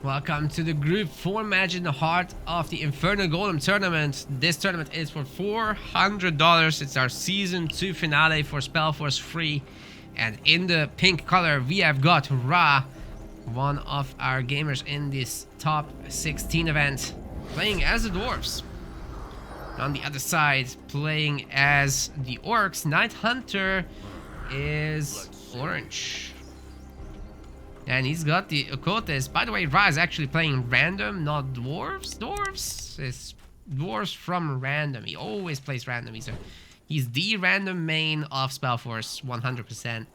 Welcome to the Group 4 match in the heart of the Inferno Golem tournament. This tournament is for $400. It's our Season 2 finale for SpellForce free. And in the pink color, we have got Rhaaah, one of our gamers in this top 16 event, playing as the Dwarves. On the other side, playing as the Orcs, NightHunter is orange. And he's got the occultist. By the way, Rhaaah is actually playing random, not dwarves. Dwarves is dwarves from random. He always plays random. He's the random main of SpellForce, 100%.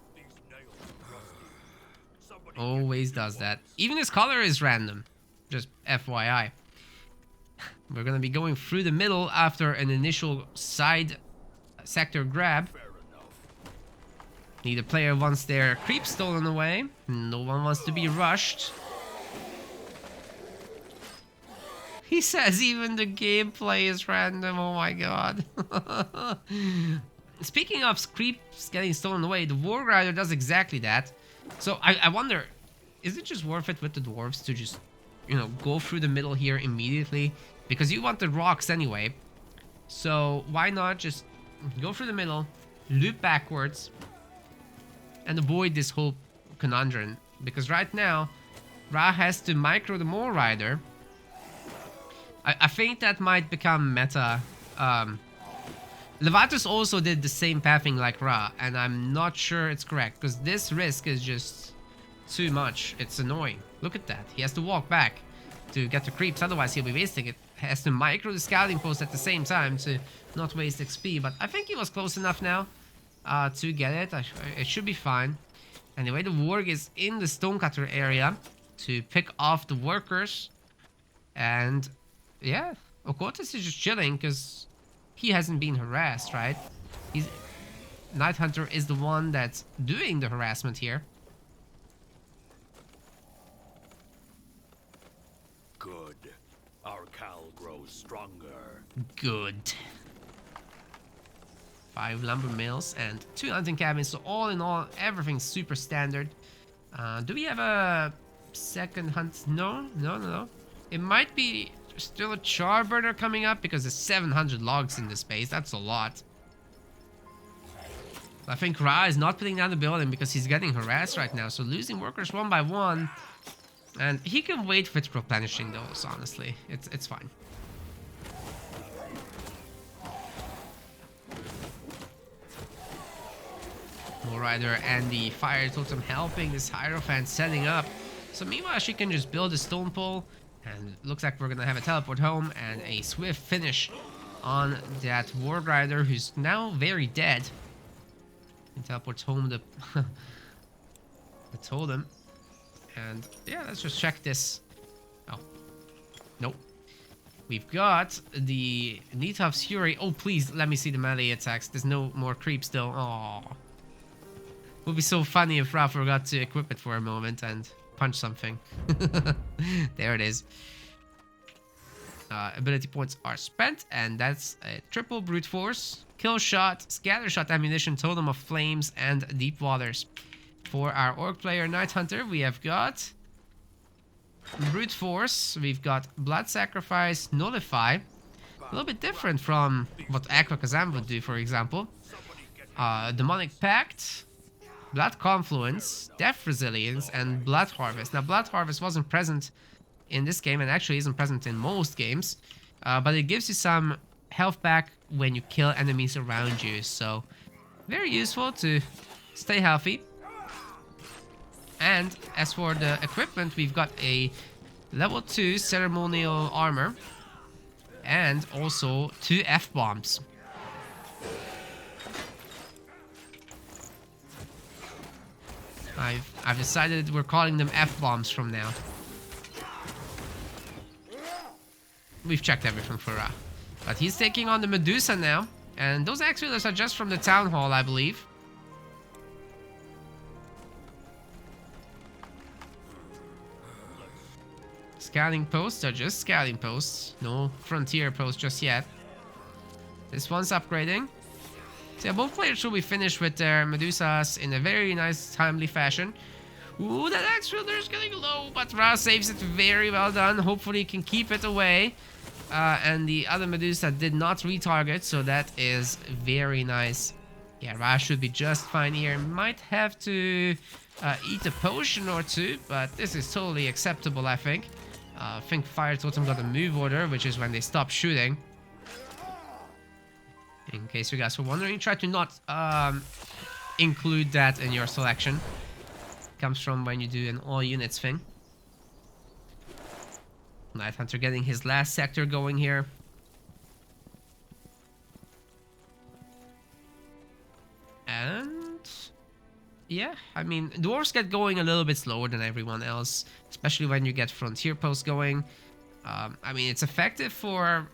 Always does that. Even his color is random. Just FYI. We're gonna be going through the middle after an initial side sector grab. Neither player wants their creep stolen away. No one wants to be rushed. He says even the gameplay is random. Oh my god. Speaking of creeps getting stolen away, the War Rider does exactly that. So I wonder, is it just worth it with the Dwarves to just, you know, go through the middle here immediately? Because you want the rocks anyway. So why not just go through the middle, loop backwards, and avoid this whole conundrum, because right now Rhaaah has to micro the Mole Rider. I think that might become meta. Levatus also did the same pathing like Rhaaah, and I'm not sure it's correct, because this risk is just too much. It's annoying. Look at that. He has to walk back to get the creeps, otherwise he'll be wasting it. Has to micro the scouting post at the same time to not waste XP, but I think he was close enough now to get it. It should be fine. Anyway, the Warg is in the Stonecutter area to pick off the workers. And yeah, Occultist is just chilling because he hasn't been harassed, right? NightHunter is the one that's doing the harassment here. Good. Our cowl grows stronger. Good. 5 lumber mills and 2 hunting cabins, so all in all, everything's super standard. Do we have a second hunt? No. It might be still a char burner coming up because there's 700 logs in this space. That's a lot. I think Rhaaah is not putting down the building because he's getting harassed right now, so losing workers one by one. And he can wait with replenishing those, honestly. It's fine. Mole Rider and the Fire Totem helping this Hierophant setting up. So meanwhile, she can just build a stone pole. And it looks like we're gonna have a teleport home and a swift finish on that War Rider who's now very dead. And teleport home the, the totem. And yeah, let's just check this. Oh, nope. We've got the Nithaf's Fury. Oh, please let me see the melee attacks. There's no more creep still. Oh. Would be so funny if Rhaaah forgot to equip it for a moment and punch something. There it is. Ability points are spent, and that's a triple brute force, kill shot, scatter shot ammunition, totem of flames, and deep waters. For our orc player NightHunter, we have got brute force, we've got blood sacrifice, nullify, a little bit different from what Aqua Kazam would do, for example. Demonic Pact, Blood Confluence, Death Resilience, and Blood Harvest. Now, Blood Harvest wasn't present in this game and actually isn't present in most games, but it gives you some health back when you kill enemies around you, so very useful to stay healthy. And as for the equipment, we've got a level 2 ceremonial armor and also 2 F-bombs. I've decided we're calling them F-bombs from now. We've checked everything for Rhaaah. But he's taking on the Medusa now. And those X-Wheelers are just from the Town Hall, I believe. Scouting posts are just scouting posts. No frontier posts just yet. This one's upgrading. So yeah, both players should be finished with their Medusas in a very nice, timely fashion. Ooh, that axe wielder is getting low, but Rhaaah saves it. Very well done. Hopefully he can keep it away. And the other Medusa did not retarget, so that is very nice. Yeah, Rhaaah should be just fine here. Might have to eat a potion or two, but this is totally acceptable, I think. I think Fire Totem got a move order, which is when they stop shooting. In case you guys were wondering, try to not include that in your selection. Comes from when you do an all units thing. NightHunter getting his last sector going here. And yeah, I mean, Dwarves get going a little bit slower than everyone else, especially when you get Frontier Posts going. I mean, it's effective for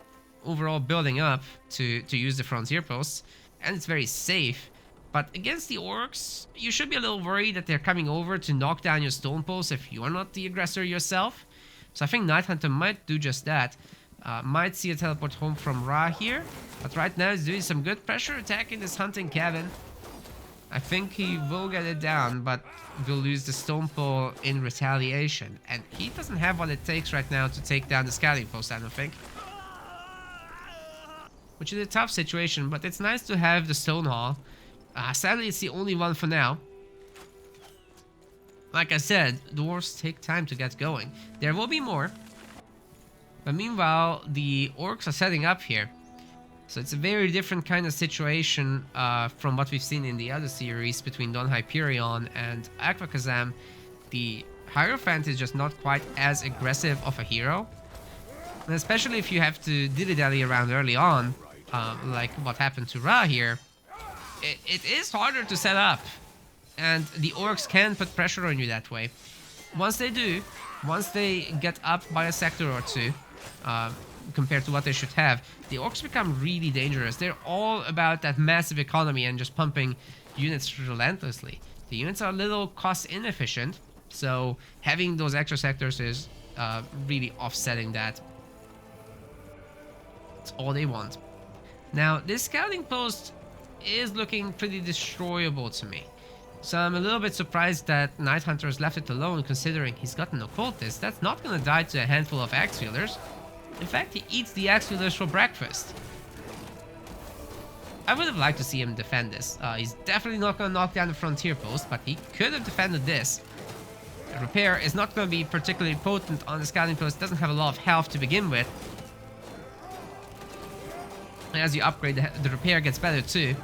overall building up to use the Frontier Posts, and it's very safe. But against the Orcs, you should be a little worried that they're coming over to knock down your stone posts if you're not the aggressor yourself. So I think NightHunter might do just that. Might see a teleport home from Rhaaah here, but right now he's doing some good pressure attacking this hunting cabin. I think he will get it down, but will lose the stone pole in retaliation. And he doesn't have what it takes right now to take down the scouting post, I don't think. Which is a tough situation, but it's nice to have the stone hall. Sadly, it's the only one for now. Like I said, dwarves take time to get going. There will be more. But meanwhile, the orcs are setting up here. So it's a very different kind of situation from what we've seen in the other series between Don Hyperion and Aquakazam. The Hierophant is just not quite as aggressive of a hero. And especially if you have to dilly-dally around early on, like what happened to Rhaaah here. It is harder to set up, and the orcs can put pressure on you that way. Once they do, once they get up by a sector or two, compared to what they should have, the orcs become really dangerous. They're all about that massive economy and just pumping units relentlessly. The units are a little cost inefficient, so having those extra sectors is really offsetting that. It's all they want. Now, this scouting post is looking pretty destroyable to me. So I'm a little bit surprised that NightHunter has left it alone, considering he's got an occultist that's not going to die to a handful of axe wielders. In fact, he eats the axe wielders for breakfast. I would have liked to see him defend this. He's definitely not going to knock down the frontier post, but he could have defended this. The repair is not going to be particularly potent on the scouting post. It doesn't have a lot of health to begin with. And as you upgrade, the repair gets better too.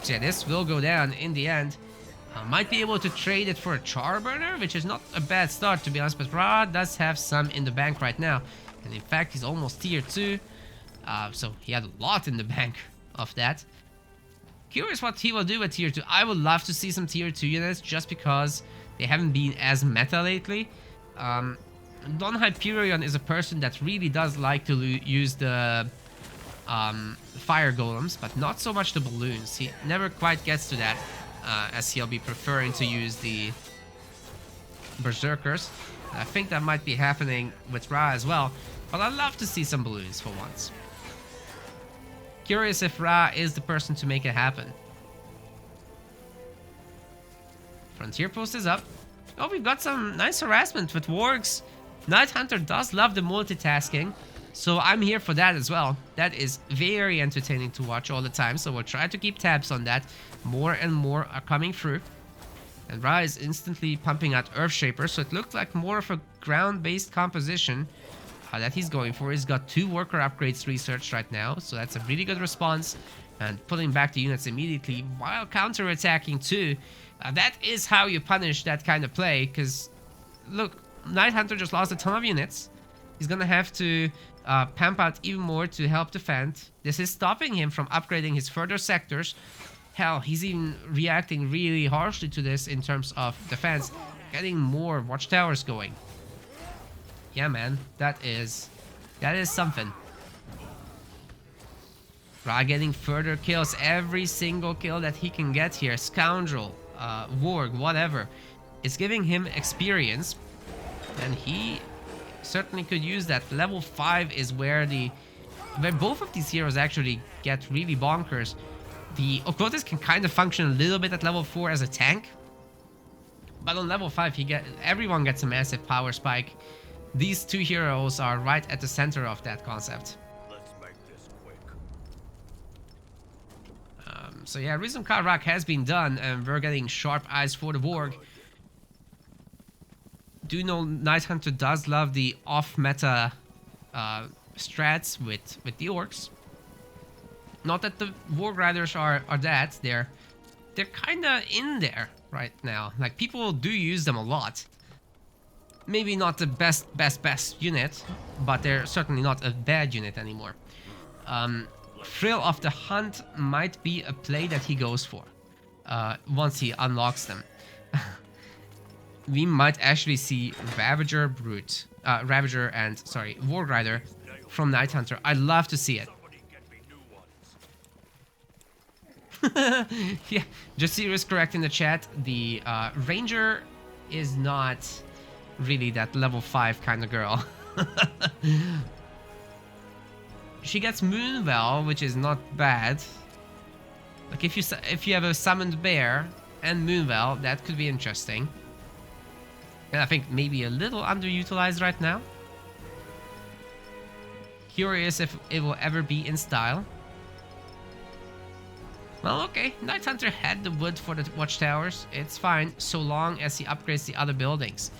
So yeah, this will go down in the end. Might be able to trade it for a Charburner, which is not a bad start to be honest, but Rhaaah does have some in the bank right now. And in fact, he's almost tier 2. So he had a lot in the bank of that. Curious what he will do at tier 2. I would love to see some tier 2 units just because they haven't been as meta lately. Don Hyperion is a person that really does like to use the fire golems, but not so much the balloons. He never quite gets to that, as he'll be preferring to use the berserkers. I think that might be happening with Rhaaah as well, but I'd love to see some balloons for once. Curious if Rhaaah is the person to make it happen. Frontier post is up. Oh, we've got some nice harassment with wargs. NightHunter does love the multitasking, so I'm here for that as well. That is very entertaining to watch all the time, so we'll try to keep tabs on that. More and more are coming through. And Rhaaah is instantly pumping out Earthshaper, so it looked like more of a ground-based composition that he's going for. He's got 2 worker upgrades researched right now, so that's a really good response. And pulling back the units immediately while counter-attacking too. That is how you punish that kind of play, because look, NightHunter just lost a ton of units. He's gonna have to pump out even more to help defend. This is stopping him from upgrading his further sectors. Hell, he's even reacting really harshly to this in terms of defense, getting more watchtowers going. Yeah, man, that is something. Rhaaah getting further kills, every single kill that he can get here. Scoundrel, warg, whatever. It's giving him experience, and he certainly could use that. Level 5 is where both of these heroes actually get really bonkers. The Occultist can kind of function a little bit at level 4 as a tank, But on level 5, everyone gets a massive power spike. These two heroes are right at the center of that concept. Let's make this quick. So yeah, Rhythm Karak has been done, and we're getting sharp eyes for the Borg. Do know NightHunter does love the off-meta strats with the Orcs. Not that the Warg Riders are that, they're kinda in there right now. Like, people do use them a lot. Maybe not the best unit, but they're certainly not a bad unit anymore. Thrill of the Hunt might be a play that he goes for once he unlocks them. We might actually see Ravager and Warg Rider from NightHunter. I'd love to see it. Yeah, Jasir is correct in the chat. The Ranger is not really that level 5 kind of girl. She gets Moonwell, which is not bad. Like, if you have a summoned bear and Moonwell, that could be interesting. And I think maybe a little underutilized right now. Curious if it will ever be in style. Well, okay, NightHunter had the wood for the watchtowers. It's fine, so long as he upgrades the other buildings.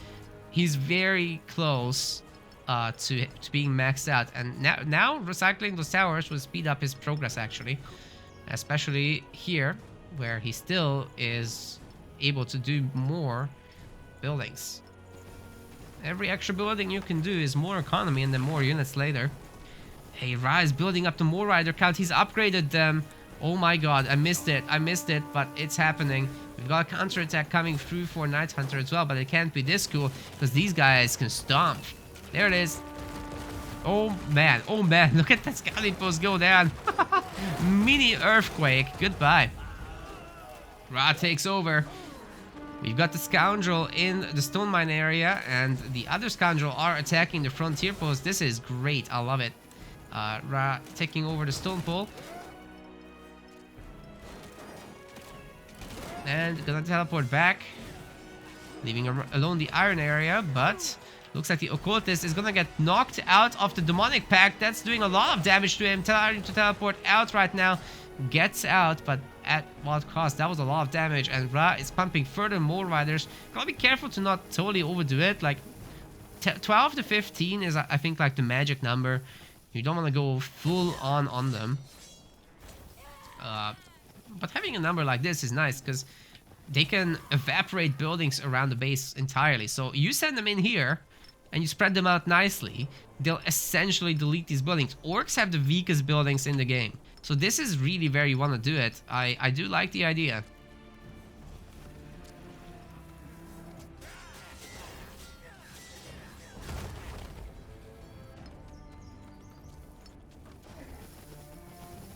He's very close to being maxed out, and now recycling those towers will speed up his progress, actually. Especially here, where he still is able to do more buildings. Every extra building you can do is more economy and then more units later. Hey, Rhaaah is building up the Mole Rider count. He's upgraded them. Oh my god, I missed it, but it's happening. We've got a counterattack coming through for NightHunter as well, but it can't be this cool because these guys can stomp. There it is. Oh man, look at that scouting post go down. Mini earthquake, goodbye. Rhaaah takes over. We've got the Scoundrel in the stone mine area, and the other Scoundrel are attacking the frontier post. This is great, I love it. Rhaaah taking over the stone pole. And gonna teleport back, leaving alone the iron area, but looks like the occultist is gonna get knocked out of the demonic pact. That's doing a lot of damage to him, trying to teleport out right now. Gets out, but at what cost? That was a lot of damage, and Rhaaah is pumping further more riders. Gotta be careful to not totally overdo it. Like 12 to 15 is, I think, like the magic number. You don't want to go full on them. But having a number like this is nice because they can evaporate buildings around the base entirely. So you send them in here and you spread them out nicely, they'll essentially delete these buildings. Orcs have the weakest buildings in the game. So this is really where you want to do it. I do like the idea.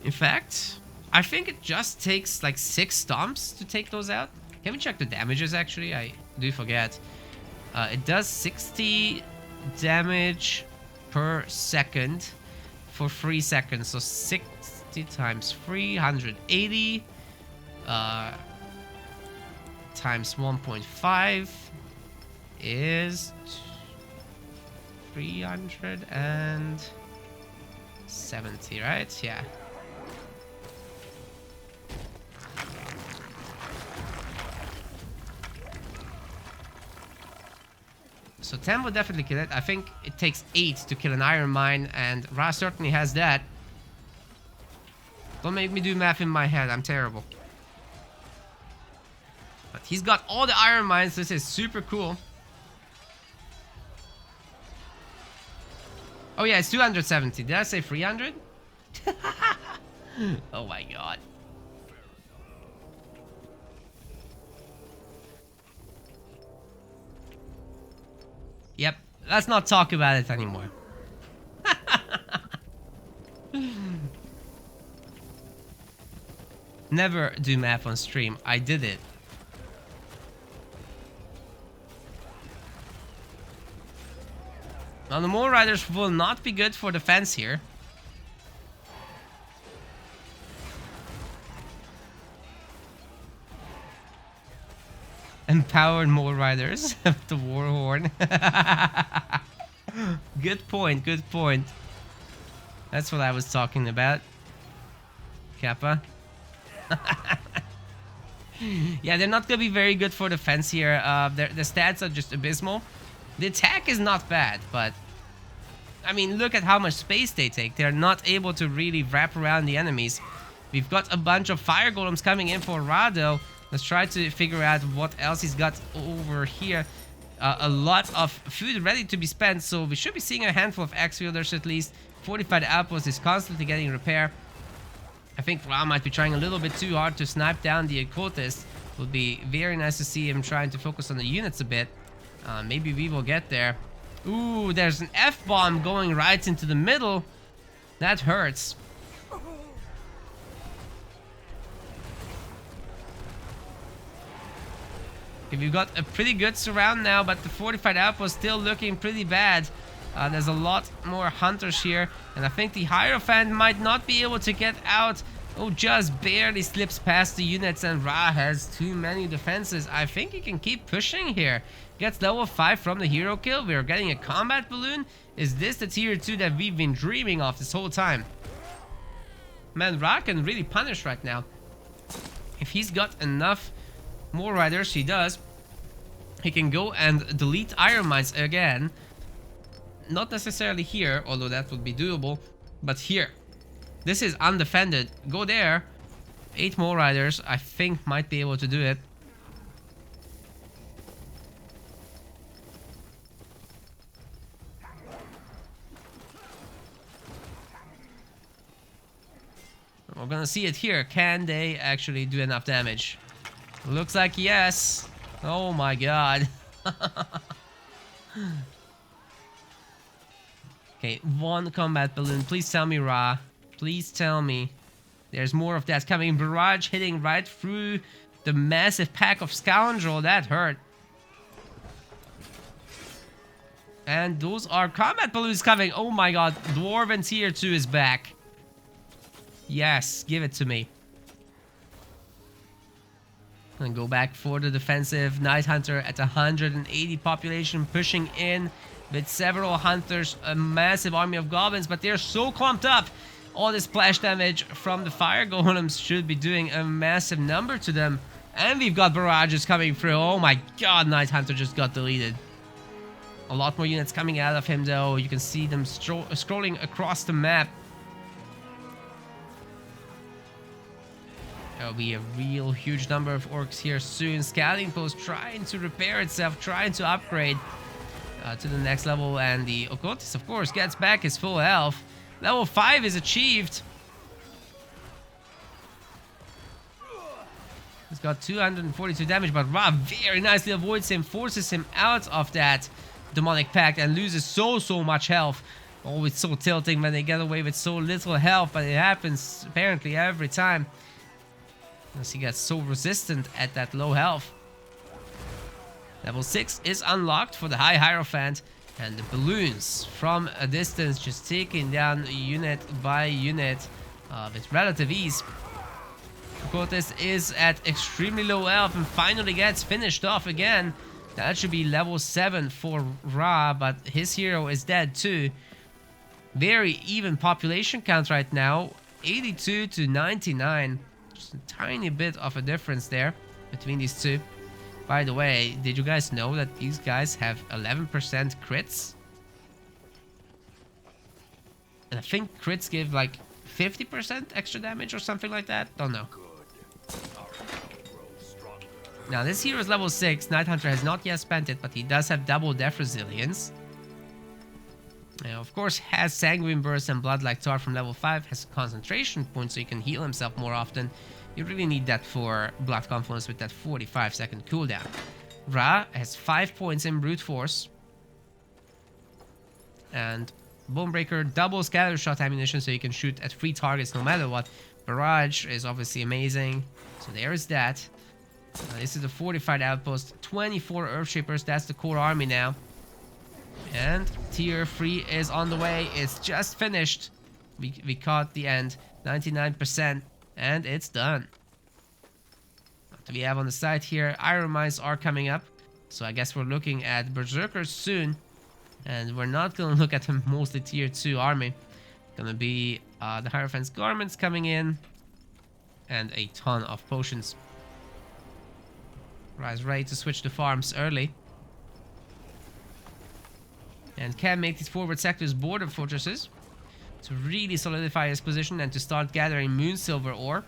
In fact, I think it just takes like 6 stomps to take those out. Can we check the damages actually? I do forget. It does 60 damage per second for 3 seconds. So 60 times 380 times 1.5 is 370, right? Yeah. So 10 would definitely kill it. I think it takes 8 to kill an iron mine, and Rhaaah certainly has that. Don't make me do math in my head, I'm terrible. But he's got all the iron mines, this is super cool. Oh yeah, it's 270. Did I say 300? Oh my god. Yep, let's not talk about it anymore. Never do math on stream. I did it. Now the Mole Riders will not be good for defense here. A empowered Mole Riders of the Warhorn. Good point, good point. That's what I was talking about. Kappa. Yeah, they're not gonna be very good for defense here. The stats are just abysmal. The attack is not bad, but I mean, look at how much space they take. They're not able to really wrap around the enemies. We've got a bunch of fire golems coming in for Rhaaah, though. Let's try to figure out what else he's got over here. A lot of food ready to be spent, so we should be seeing a handful of axe wielders at least. Fortified outpost is constantly getting repair. I think Rhaaah might be trying a little bit too hard to snipe down the occultist. Would be very nice to see him trying to focus on the units a bit. Maybe we will get there. Ooh, there's an F-bomb going right into the middle. That hurts. Okay, we've got a pretty good surround now, but the fortified outpost still looking pretty bad. There's a lot more hunters here, and I think the Hierophant might not be able to get out. Oh, just barely slips past the units, and Rhaaah has too many defenses. I think he can keep pushing here. Gets level 5 from the hero kill. We're getting a combat balloon. Is this the tier 2 that we've been dreaming of this whole time? Man, Rhaaah can really punish right now. If he's got enough more riders, he does. He can go and delete Iron Mines again. Not necessarily here, although that would be doable, but here. This is undefended. Go there. 8 more riders, I think, might be able to do it. We're gonna see it here. Can they actually do enough damage? Looks like yes. Oh my god. Okay, 1 combat balloon. Please tell me, Rhaaah. Please tell me. There's more of that coming. Barrage hitting right through the massive pack of Scoundrel. That hurt. And those are combat balloons coming. Oh my god. Dwarven tier 2 is back. Yes, give it to me. And go back for the defensive. NightHunter at 180 population, pushing in with several hunters, a massive army of goblins, but they're so clumped up. All this splash damage from the fire golems should be doing a massive number to them. And we've got barrages coming through. Oh my god, NightHunter just got deleted. A lot more units coming out of him, though. You can see them scrolling across the map. There'll be a real huge number of orcs here soon. Scouting post trying to repair itself, trying to upgrade to the next level. And the occultist, of course, gets back his full health. Level 5 is achieved. He's got 242 damage, but Rhaaah very nicely avoids him, forces him out of that demonic pact, and loses so much health. Always so tilting when they get away with so little health, but it happens apparently every time. As he gets so resistant at that low health. Level 6 is unlocked for the High Hierophant, and the balloons from a distance just taking down unit by unit with relative ease. Occultist is at extremely low health and finally gets finished off again. That should be level 7 for Rhaaah, but his hero is dead too. Very even population count right now, 82 to 99. Just a tiny bit of a difference there between these two. By the way, did you guys know that these guys have 11% crits? And I think crits give like 50% extra damage or something like that. Don't know. Now this hero is level 6. NightHunter has not yet spent it, but he does have double death resilience. Now, of course, has Sanguine Burst and Blood like Tar from level 5, has a concentration point so he can heal himself more often. You really need that for Blood Confluence with that 45-second cooldown. Rhaaah has 5 points in Brute Force. And Bonebreaker double scatter shot ammunition so you can shoot at 3 targets no matter what. Barrage is obviously amazing. So there is that. This is the fortified outpost. 24 Earthshapers, that's the core army now. And tier 3 is on the way. It's just finished. We caught the end. 99%. And it's done. do we have on the side here? Iron mines are coming up. So I guess we're looking at berserkers soon. And we're not going to look at a mostly tier 2 army. Gonna be the Hierophant's garments coming in. And a ton of potions. Rhaaah's ready to switch to farms early. And can make these forward sectors border fortresses to really solidify his position and to start gathering moon silver ore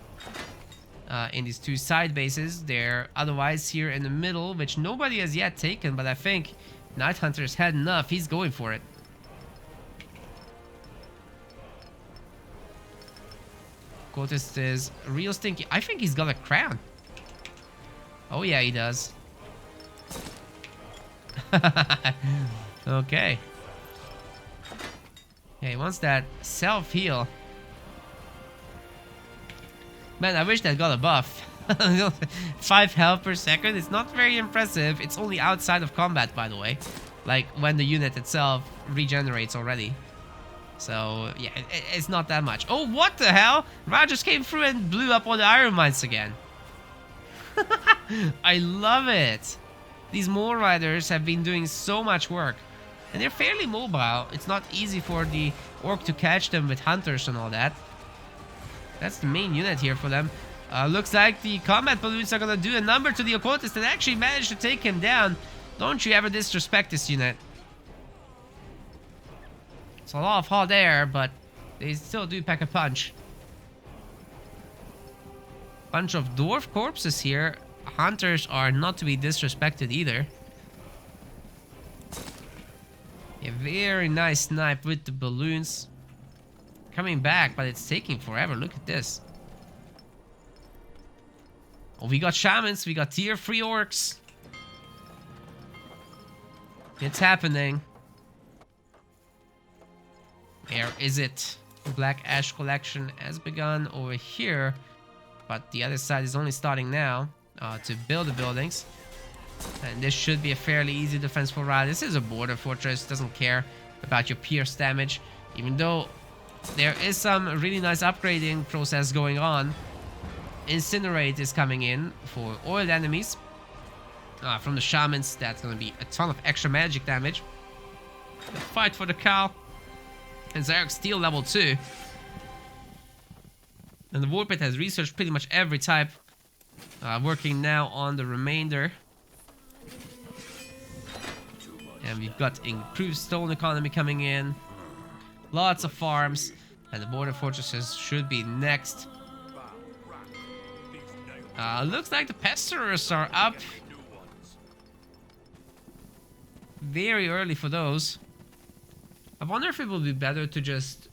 in these 2 side bases. They're otherwise here in the middle, which nobody has yet taken, but I think NightHunter's had enough. He's going for it. Cultist is real stinky. I think he's got a crown. Oh yeah, he does. Okay. Yeah, he wants that self-heal. Man, I wish that got a buff. 5 health per second. It's not very impressive. It's only outside of combat, by the way. Like, when the unit itself regenerates already. So, yeah, it's not that much. Oh, what the hell? Rhaaah just came through and blew up all the iron mines again. I love it. These mole riders have been doing so much work. And they're fairly mobile. It's not easy for the orc to catch them with hunters and all that. That's the main unit here for them. Looks like the combat balloons are gonna do a number to the occultist and actually manage to take him down. Don't you ever disrespect this unit. It's a lot of hot air, but they still do pack a punch. Bunch of dwarf corpses here. Hunters are not to be disrespected either. A very nice snipe with the balloons. Coming back, but it's taking forever. Look at this. Oh, we got shamans. We got tier 3 orcs. It's happening. Where is it? The Black Ash collection has begun over here. But the other side is only starting now to build the buildings. And this should be a fairly easy defense for Rhaaah. This is a border fortress. Doesn't care about your pierce damage. Even though there is some really nice upgrading process going on. Incinerate is coming in for oiled enemies. From the shamans, that's going to be a ton of extra magic damage. The fight for the cow. And Zarek Steel level 2. And the Warpit has researched pretty much every type. Working now on the remainder. And we've got improved stone economy coming in. Lots of farms. And the border fortresses should be next. Looks like the Pesterers are up. Very early for those. I wonder if it would be better to just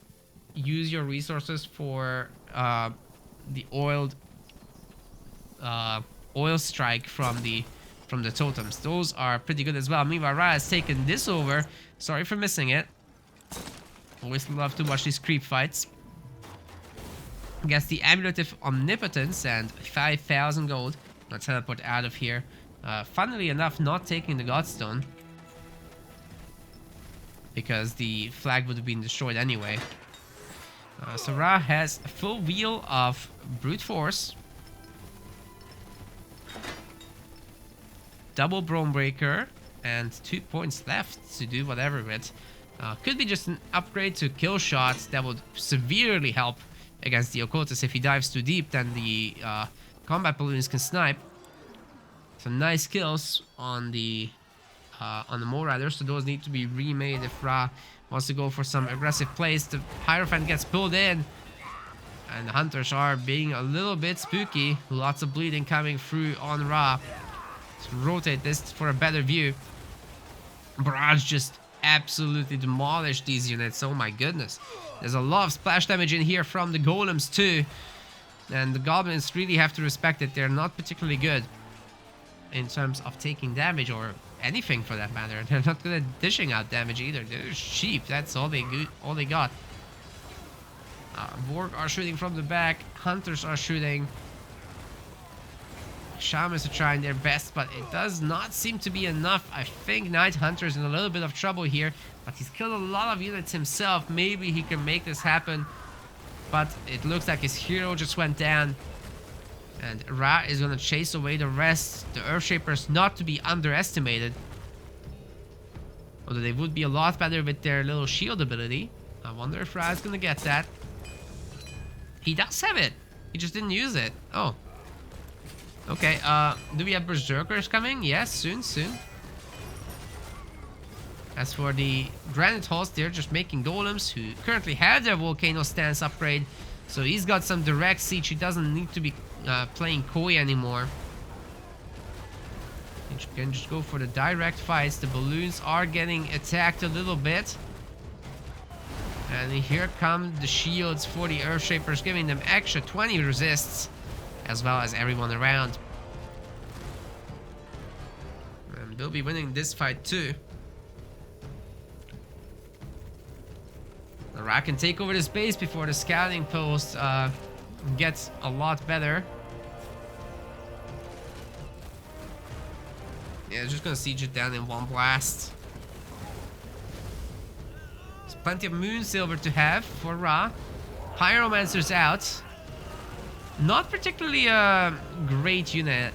use your resources for the oil strike from the totems. Those are pretty good as well. Meanwhile, Rhaaah has taken this over. Sorry for missing it. Always love to watch these creep fights. Gets the Amulet of Omnipotence and 5,000 gold. Let's teleport out of here. Funnily enough, not taking the Godstone. Because the flag would have been destroyed anyway. So Rhaaah has a full wheel of Brute Force. Double Bronebreaker. And 2 points left to do whatever with. Could be just an upgrade to kill shots that would severely help against the occultist. If he dives too deep, then the combat balloons can snipe. Some nice kills on the Mole Riders, so those need to be remade if Rhaaah wants to go for some aggressive plays. The Hierophant gets pulled in, and the Hunters are being a little bit spooky. Lots of bleeding coming through on Rhaaah. Let's rotate this for a better view. Barrage just absolutely demolished these units. Oh my goodness. There's a lot of splash damage in here from the golems too. And the goblins really have to respect it. They're not particularly good in terms of taking damage or anything for that matter. They're not good at dishing out damage either. They're cheap. That's all they got. Vorg are shooting from the back. Hunters are shooting. Shamans are trying their best, but it does not seem to be enough. I think NightHunter's in a little bit of trouble here, but he's killed a lot of units himself. Maybe he can make this happen, but it looks like his hero just went down. And Rhaaah is going to chase away the rest. The Earthshapers not to be underestimated. Although they would be a lot better with their little shield ability. I wonder if Rhaaah is going to get that. He does have it. He just didn't use it. Oh. Okay, do we have Berserkers coming? Yes, soon. As for the Granite Halls, they're just making Golems who currently have their Volcano Stance upgrade. So he's got some direct siege. He doesn't need to be playing Koi anymore. You can just go for the direct fights. The balloons are getting attacked a little bit. And here come the shields for the Earthshapers, giving them extra 20 resists, as well as everyone around. And they'll be winning this fight too. Rhaaah can take over this base before the scouting post gets a lot better. Yeah, just gonna siege it down in one blast. There's plenty of Moon Silver to have for Rhaaah. Pyromancer's out. Not particularly a great unit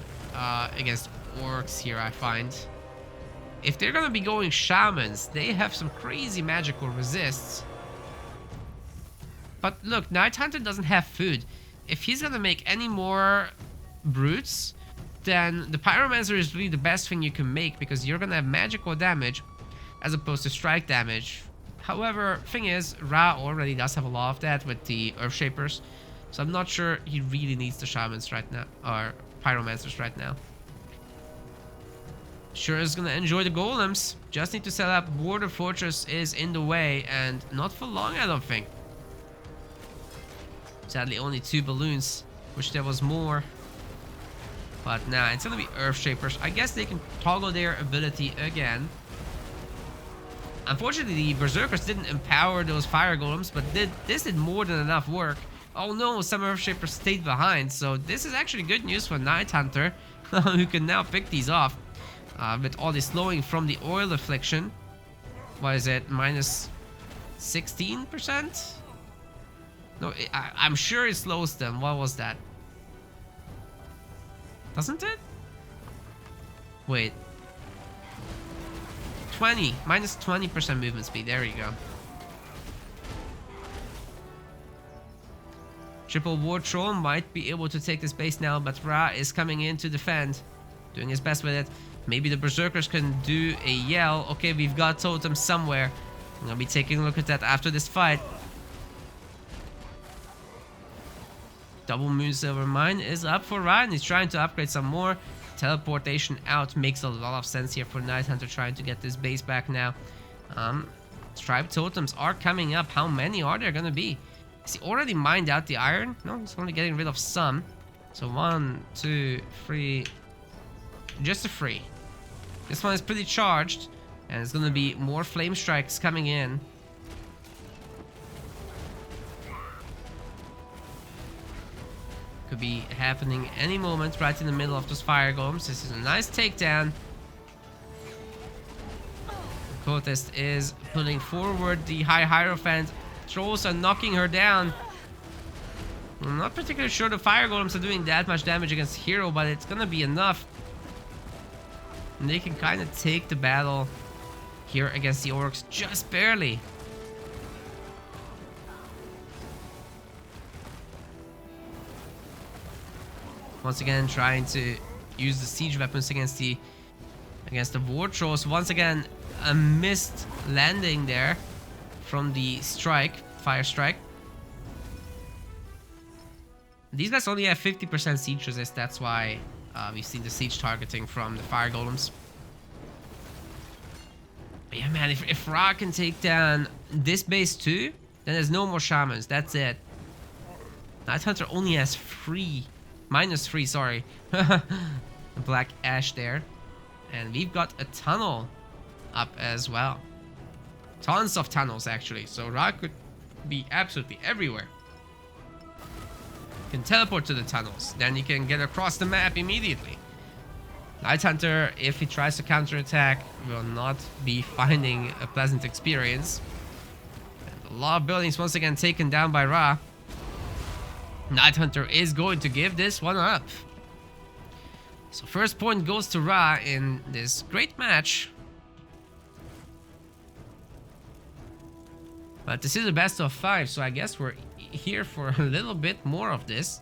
against Orcs here, I find. If they're gonna be going Shamans, they have some crazy magical resists. But look, NightHunter doesn't have food. If he's gonna make any more brutes, then the Pyromancer is really the best thing you can make, because you're gonna have magical damage as opposed to strike damage. However, thing is, Rhaaah already does have a lot of that with the Earthshapers, so I'm not sure he really needs the Shamans right now, or Pyromancers right now. Sure is gonna enjoy the Golems. Just need to set up. Border Fortress is in the way, and not for long, I don't think. Sadly, only 2 balloons. Wish there was more. But nah, it's gonna be Earthshapers. I guess they can toggle their ability again. Unfortunately, the Berserkers didn't empower those Fire Golems, but this did more than enough work. Oh no, some Earthshapers stayed behind. So this is actually good news for NightHunter, who can now pick these off. With all the slowing from the Oil Affliction. What is it? Minus 16%? No, I'm sure it slows them. What was that? Doesn't it? Wait. 20. Minus 20% movement speed. There you go. Triple War Troll might be able to take this base now, but Rhaaah is coming in to defend. Doing his best with it. Maybe the Berserkers can do a yell. Okay, we've got totems somewhere. I'm gonna be taking a look at that after this fight. Double Moon Silver Mine is up for Rhaaah, and he's trying to upgrade some more. Teleportation out makes a lot of sense here for NightHunter, trying to get this base back now. Striped totems are coming up. How many are there gonna be? Is he already mined out the iron? No, he's only getting rid of some. So 1, 2, 3. Just a 3. This one is pretty charged, and it's gonna be more flame strikes coming in. Could be happening any moment right in the middle of those Fire Golems. This is a nice takedown. Protest is pulling forward the High Hierophant. Trolls are knocking her down. I'm not particularly sure the Fire Golems are doing that much damage against Hero, but it's gonna be enough. And they can kind of take the battle here against the Orcs just barely. Once again, trying to use the siege weapons against the War Trolls. Once again, a missed landing there from the fire strike. These guys only have 50% siege resist. That's why we've seen the siege targeting from the Fire Golems. But yeah, man, if Rhaaah can take down this base too, then there's no more Shamans. That's it. NightHunter only has 3. Minus 3, sorry. Black Ash there. And we've got a tunnel up as well. Tons of tunnels, actually. So Rhaaah could be absolutely everywhere. Can teleport to the tunnels. Then he can get across the map immediately. NightHunter, if he tries to counterattack, will not be finding a pleasant experience. And a lot of buildings once again taken down by Rhaaah. NightHunter is going to give this one up. So first point goes to Rhaaah in this great match. But this is a best of 5, so I guess we're here for a little bit more of this.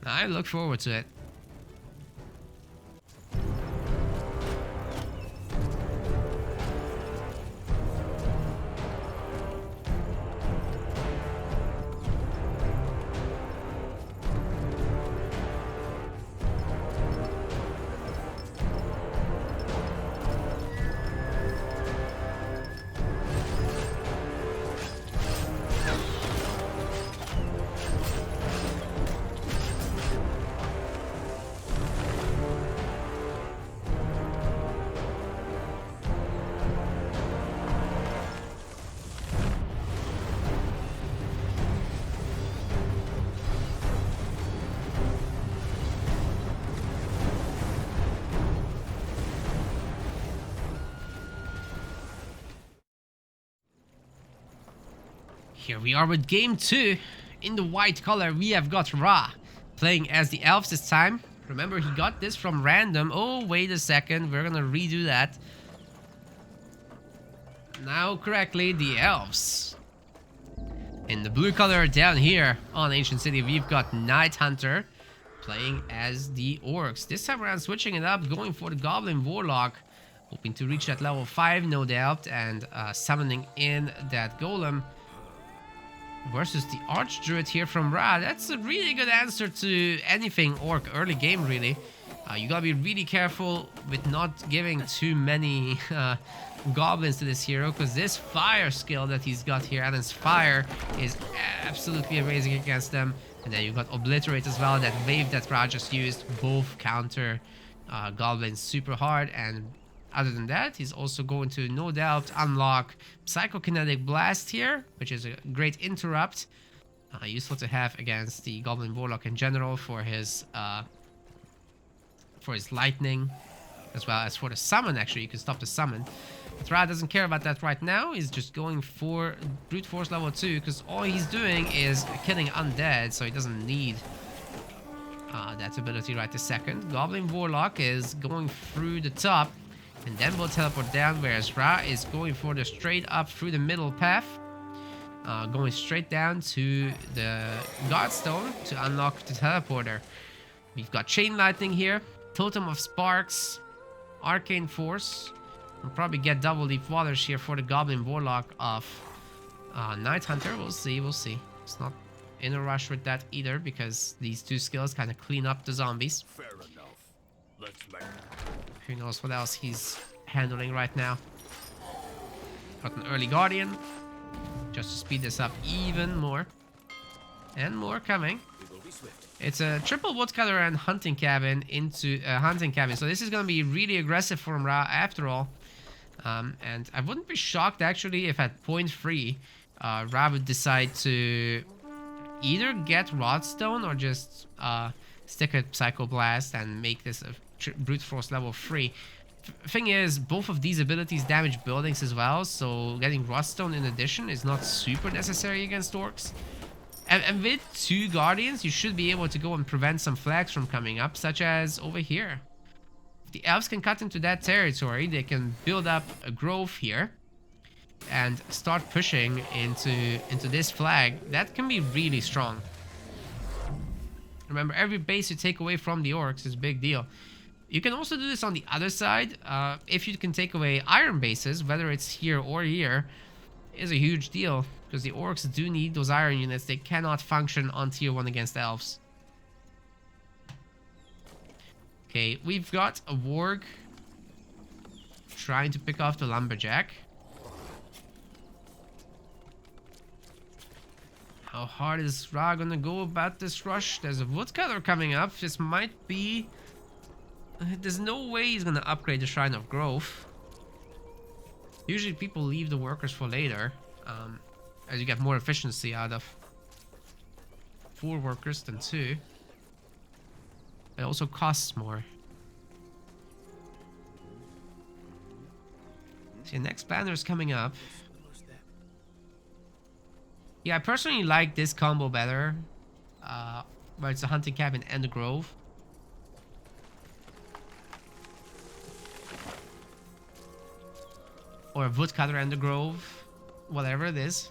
I look forward to it. Here we are with game 2. In the white color, we have got Rhaaah playing as the Elves this time. Remember, he got this from random. Oh, wait a second. We're gonna redo that. Now, correctly, the Elves. In the blue color down here on Ancient City, we've got NightHunter playing as the Orcs. This time around, switching it up, going for the Goblin Warlock. Hoping to reach that level 5, no doubt, and summoning in that Golem. Versus the Archdruid here from Rhaaah. That's a really good answer to anything Orc early game, really. You gotta be really careful with not giving too many goblins to this hero, because this fire skill that he's got here, and his fire, is absolutely amazing against them. And then you've got Obliterate as well, that wave that Rhaaah just used. Both counter goblins super hard, and other than that, he's also going to, no doubt, unlock Psychokinetic Blast here, which is a great interrupt. Useful to have against the Goblin Warlock in general for his lightning, as well as for the summon. Actually, you can stop the summon. But Rhaaah doesn't care about that right now. He's just going for Brute Force level 2, because all he's doing is killing undead, so he doesn't need that ability right this second. Goblin Warlock is going through the top, and then we'll teleport down, whereas Rhaaah is going for the straight up through the middle path. Going straight down to the Godstone to unlock the teleporter. We've got Chain Lightning here, Totem of Sparks, Arcane Force. We'll probably get Double Leap Waters here for the Goblin Warlock of NightHunter. We'll see, we'll see. It's not in a rush with that either, because these two skills kind of clean up the zombies. Fair enough. Let's make it. Who knows what else he's handling right now. Got an early Guardian, just to speed this up even more. And more coming. It's a triple woodcutter and hunting cabin into a hunting cabin. So this is going to be really aggressive for Rhaaah after all. And I wouldn't be shocked actually if at point 3, Rhaaah would decide to either get Rodstone or just stick a Psycho Blast and make this a Brute Force level 3. Thing is, both of these abilities damage buildings as well, so getting Rodstone in addition is not super necessary against Orcs. And with 2 Guardians, you should be able to go and prevent some flags from coming up, such as over here. If the Elves can cut into that territory, they can build up a grove here and start pushing into this flag. That can be really strong. Remember, every base you take away from the Orcs is a big deal. You can also do this on the other side. If you can take away iron bases, whether it's here or here, is a huge deal, because the Orcs do need those iron units. They cannot function on tier 1 against Elves. Okay, we've got a Warg trying to pick off the Lumberjack. How hard is Rhaaah gonna go about this rush? There's a Woodcutter coming up. This might be... There's no way he's gonna upgrade the Shrine of Growth. Usually people leave the workers for later, as you get more efficiency out of 4 workers than 2. It also costs more. See, next banner is coming up. Yeah, I personally like this combo better. Where it's a hunting cabin and a grove. Or a woodcutter and a grove. Whatever it is.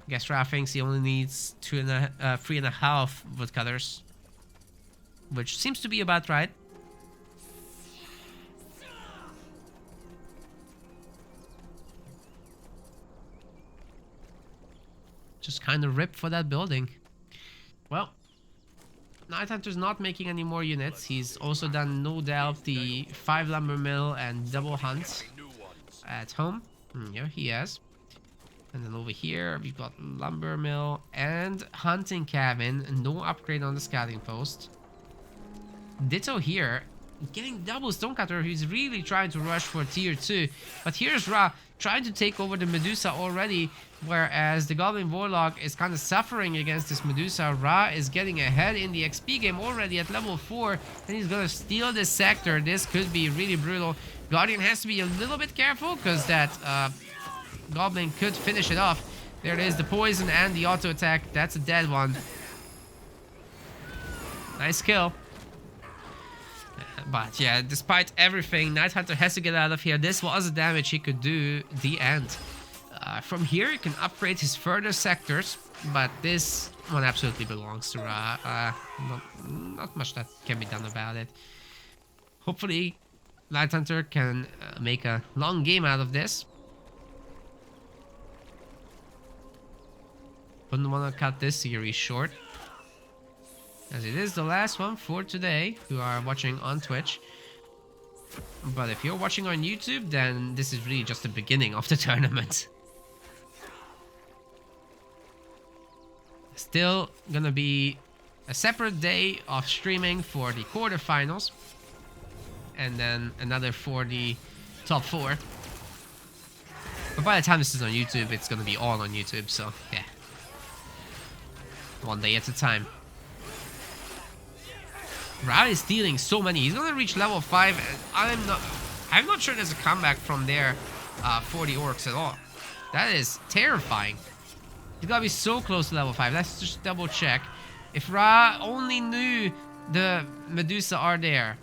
I guess Rhaaah thinks he only needs 3.5 woodcutters. Which seems to be about right. Just kind of ripped for that building. Well, NightHunter's not making any more units. He's also done, no doubt, the 5 lumber mill and double hunt at home. Yeah, he has. And then over here, we've got lumber mill and hunting cabin. No upgrade on the scouting post. Ditto here. Getting double stonecutter. He's really trying to rush for tier 2. But here's Rhaaah trying to take over the Medusa already. Whereas the Goblin Warlock is kind of suffering against this Medusa. Rhaaah is getting ahead in the XP game already at level 4. And he's going to steal this sector. This could be really brutal. Guardian has to be a little bit careful because that Goblin could finish it off. There it is, the poison and the auto attack. That's a dead one. Nice kill. But yeah, despite everything, NightHunter has to get out of here. This was the damage he could do. The end. From here, he can upgrade his further sectors. But this one absolutely belongs to Rhaaah. Not much that can be done about it. Hopefully, NightHunter can make a long game out of this. Wouldn't want to cut this series short, as it is the last one for today, who are watching on Twitch. But if you're watching on YouTube, then this is really just the beginning of the tournament. Still gonna be a separate day of streaming for the quarterfinals. And then another for the top 4. But by the time this is on YouTube, it's gonna be all on YouTube, so yeah. One day at a time. Rhaaah is stealing so many. He's gonna reach level 5. And I'm not sure there's a comeback from there for the Orcs at all. That is terrifying. He's gotta be so close to level 5. Let's just double check. If Rhaaah only knew the Medusa are there.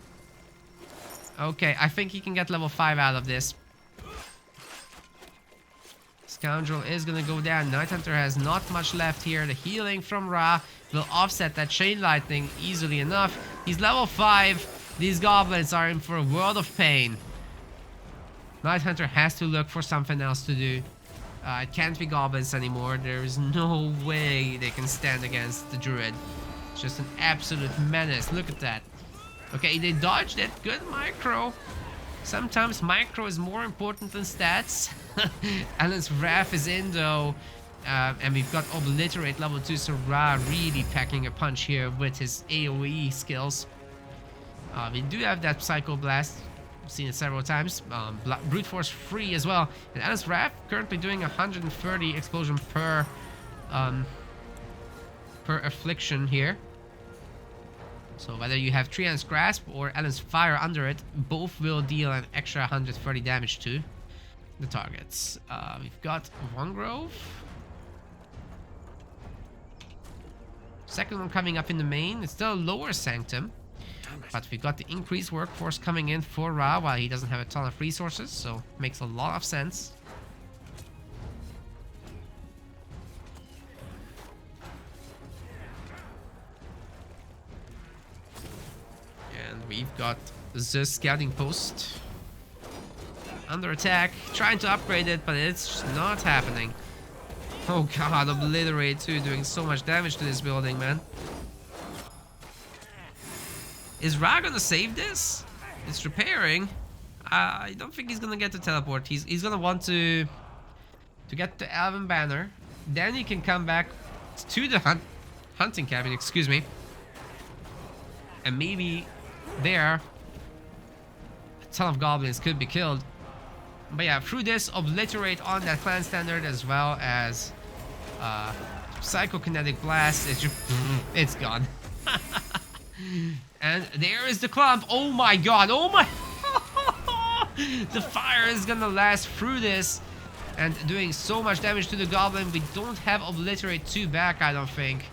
Okay, I think he can get level 5 out of this. Scoundrel is gonna go down. NightHunter has not much left here. The healing from Rhaaah will offset that chain lightning easily enough. He's level 5. These goblins are in for a world of pain. NightHunter has to look for something else to do. It can't be goblins anymore. There is no way they can stand against the druid. It's just an absolute menace. Look at that. Okay, they dodged it. Good micro. Sometimes micro is more important than stats. Alan's Wrath is in though. And we've got Obliterate level 2, so Rhaaah really packing a punch here with his AoE skills. We do have that Psycho Blast. I've seen it several times. Brute Force free as well. And Alan's Wrath currently doing 130 explosion per affliction here. So whether you have Trian's Grasp or Alan's Fire under it, both will deal an extra 130 damage to the targets. We've got one Grove. Second one coming up in the main. It's still a lower Sanctum. But we've got the increased workforce coming in for Rhaaah while he doesn't have a ton of resources. So makes a lot of sense. And we've got the scouting post under attack, trying to upgrade it, but it's just not happening. Oh god, Obliterate too, doing so much damage to this building, man. Is Rhaaah gonna save this? It's repairing. I don't think he's gonna get to teleport. He's gonna want to get the Elven Banner. Then he can come back to the hunting cabin, excuse me. And maybe there a ton of goblins could be killed. But yeah, through this, Obliterate on that clan standard as well as Psychokinetic Blast. It's gone. And there is the clump. Oh my god. Oh my. The fire is gonna last through this. and doing so much damage to the Goblin. We don't have Obliterate 2 back, I don't think,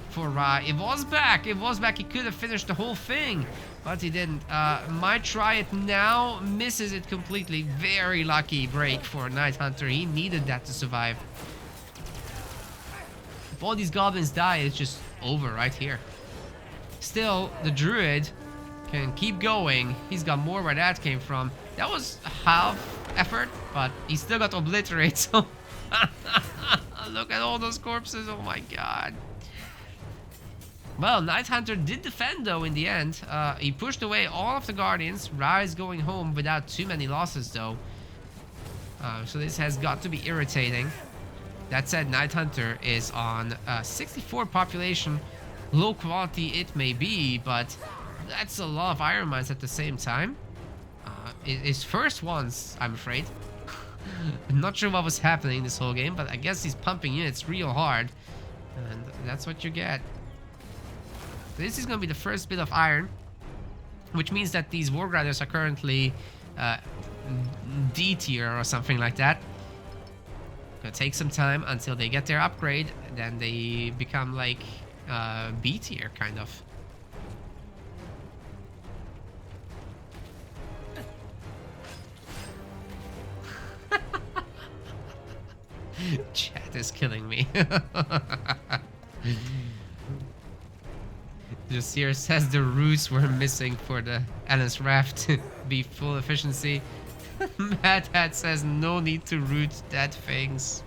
for Rhaaah. It was back. It was back. He could have finished the whole thing, but he didn't. Might try it now. Misses it completely. Very lucky break for NightHunter. He needed that to survive. If all these Goblins die, it's just over right here. Still, the Druid can keep going. He's got more where that came from. That was half effort, but he still got Obliterate, so... Look at all those corpses, oh my god. Well, NightHunter did defend though in the end. He pushed away all of the Guardians. Rhaaah is going home without too many losses though. So this has got to be irritating. That said, NightHunter is on 64 population. Low quality it may be, but that's a lot of Iron Mines at the same time. His first ones, I'm afraid. I'm not sure what was happening this whole game, but I guess he's pumping units real hard. And that's what you get. This is going to be the first bit of iron, which means that these War Grinders are currently D tier or something like that. Gonna take some time until they get their upgrade, then they become like B tier kind of. Chat is killing me. Just here says the roots were missing for the Alice raft to be full efficiency. Mad Hat says no need to root that things.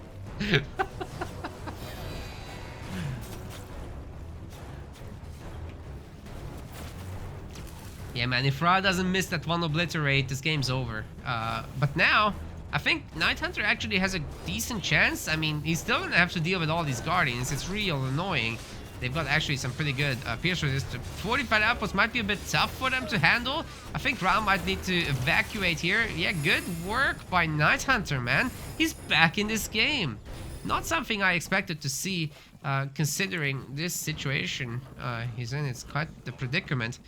Yeah, man, if Rhaaah doesn't miss that one Obliterate, this game's over. But now, I think NightHunter actually has a decent chance. I mean, he's still gonna have to deal with all these Guardians. It's real annoying. They've got actually some pretty good pierce resistance. 45 outposts might be a bit tough for them to handle. I think Rhaaah might need to evacuate here. Yeah, good work by NightHunter, man. He's back in this game. Not something I expected to see, considering this situation he's in. It's quite the predicament.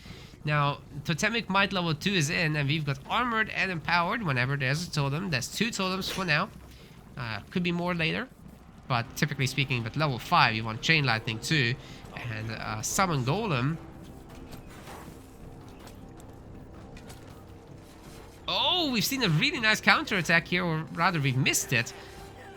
Now, Totemic Might level 2 is in, and we've got Armored and Empowered whenever there's a totem. There's 2 totems for now. Could be more later. But typically speaking, at level 5, you want Chain Lightning too. And Summon Golem. Oh, we've seen a really nice counterattack here, or rather we've missed it.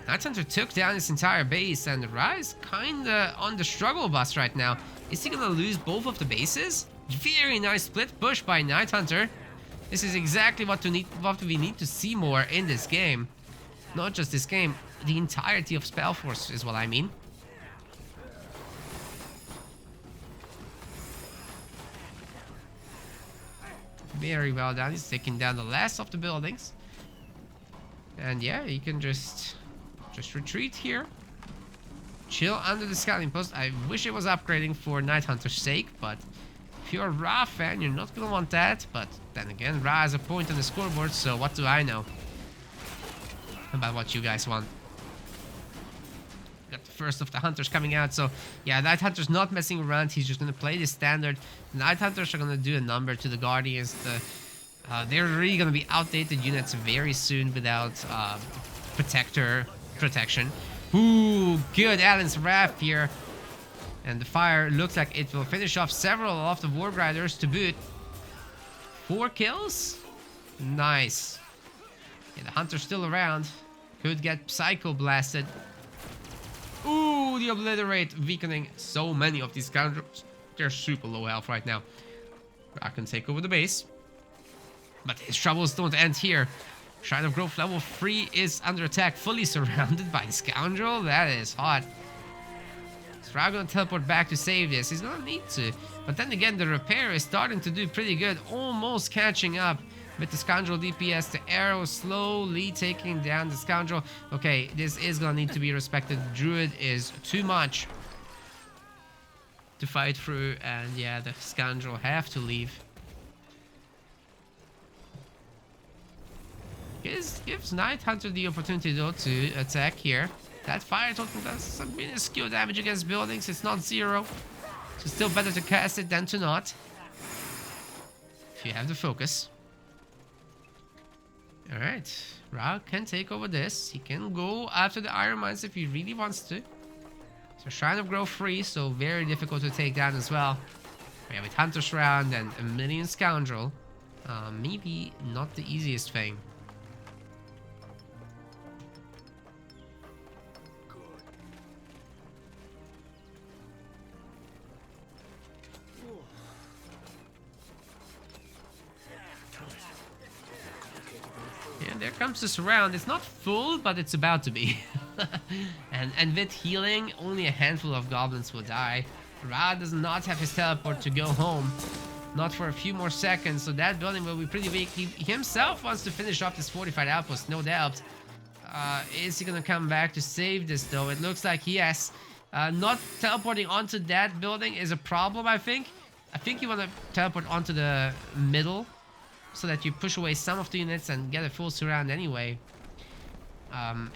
NightHunter took down his entire base, and Rhaaah is kinda on the struggle bus right now. Is he gonna lose both of the bases? Very nice split push by NightHunter. This is exactly what we need to see more in this game. Not just this game, the entirety of SpellForce is what I mean. Very well done. He's taking down the last of the buildings. And yeah, you can just retreat here. Chill under the scouting post. I wish it was upgrading for NightHunter's sake, but if you're a Rhaaah fan, you're not gonna want that. But then again, Rhaaah has a point on the scoreboard, so what do I know about what you guys want? Got the first of the Hunters coming out, so yeah, NightHunter's not messing around. He's just gonna play the standard. NightHunters are gonna do a number to the Guardians. They're really gonna be outdated units very soon without protection. Ooh, good Alan's Raft here. And the fire looks like it will finish off several of the War Grinders to boot. 4 kills? Nice. Yeah, the Hunter's still around. Could get Psycho Blasted. Ooh, the Obliterate weakening so many of these scoundrels. They're super low health right now. I can take over the base. But his troubles don't end here. Shrine of Growth level 3 is under attack, fully surrounded by the scoundrel. That is hot. Is Rhaaah gonna teleport back to save this? He's gonna need to. But then again, the repair is starting to do pretty good. Almost catching up with the scoundrel DPS. The arrow slowly taking down the scoundrel. Okay, this is gonna need to be respected. Druid is too much to fight through. And yeah, the scoundrel have to leave. Gives NightHunter the opportunity though to attack here. That fire totem does some minuscule damage against buildings. It's not 0. So still better to cast it than to not. If you have the focus. Alright, Rhaaah can take over this. He can go after the iron mines if he really wants to. So Shrine of Growth free, so very difficult to take down as well. Yeah, with Hunter's Round and a million Scoundrel. Maybe not the easiest thing. Yeah, there comes this round. It's not full, but it's about to be. and with healing, only a handful of goblins will die. Rhaaah does not have his teleport to go home. Not for a few more seconds, so that building will be pretty weak. He himself wants to finish off this fortified outpost, no doubt. Is he gonna come back to save this though? It looks like yes. Not teleporting onto that building is a problem, I think. I think you want to teleport onto the middle so that you push away some of the units and get a full surround anyway.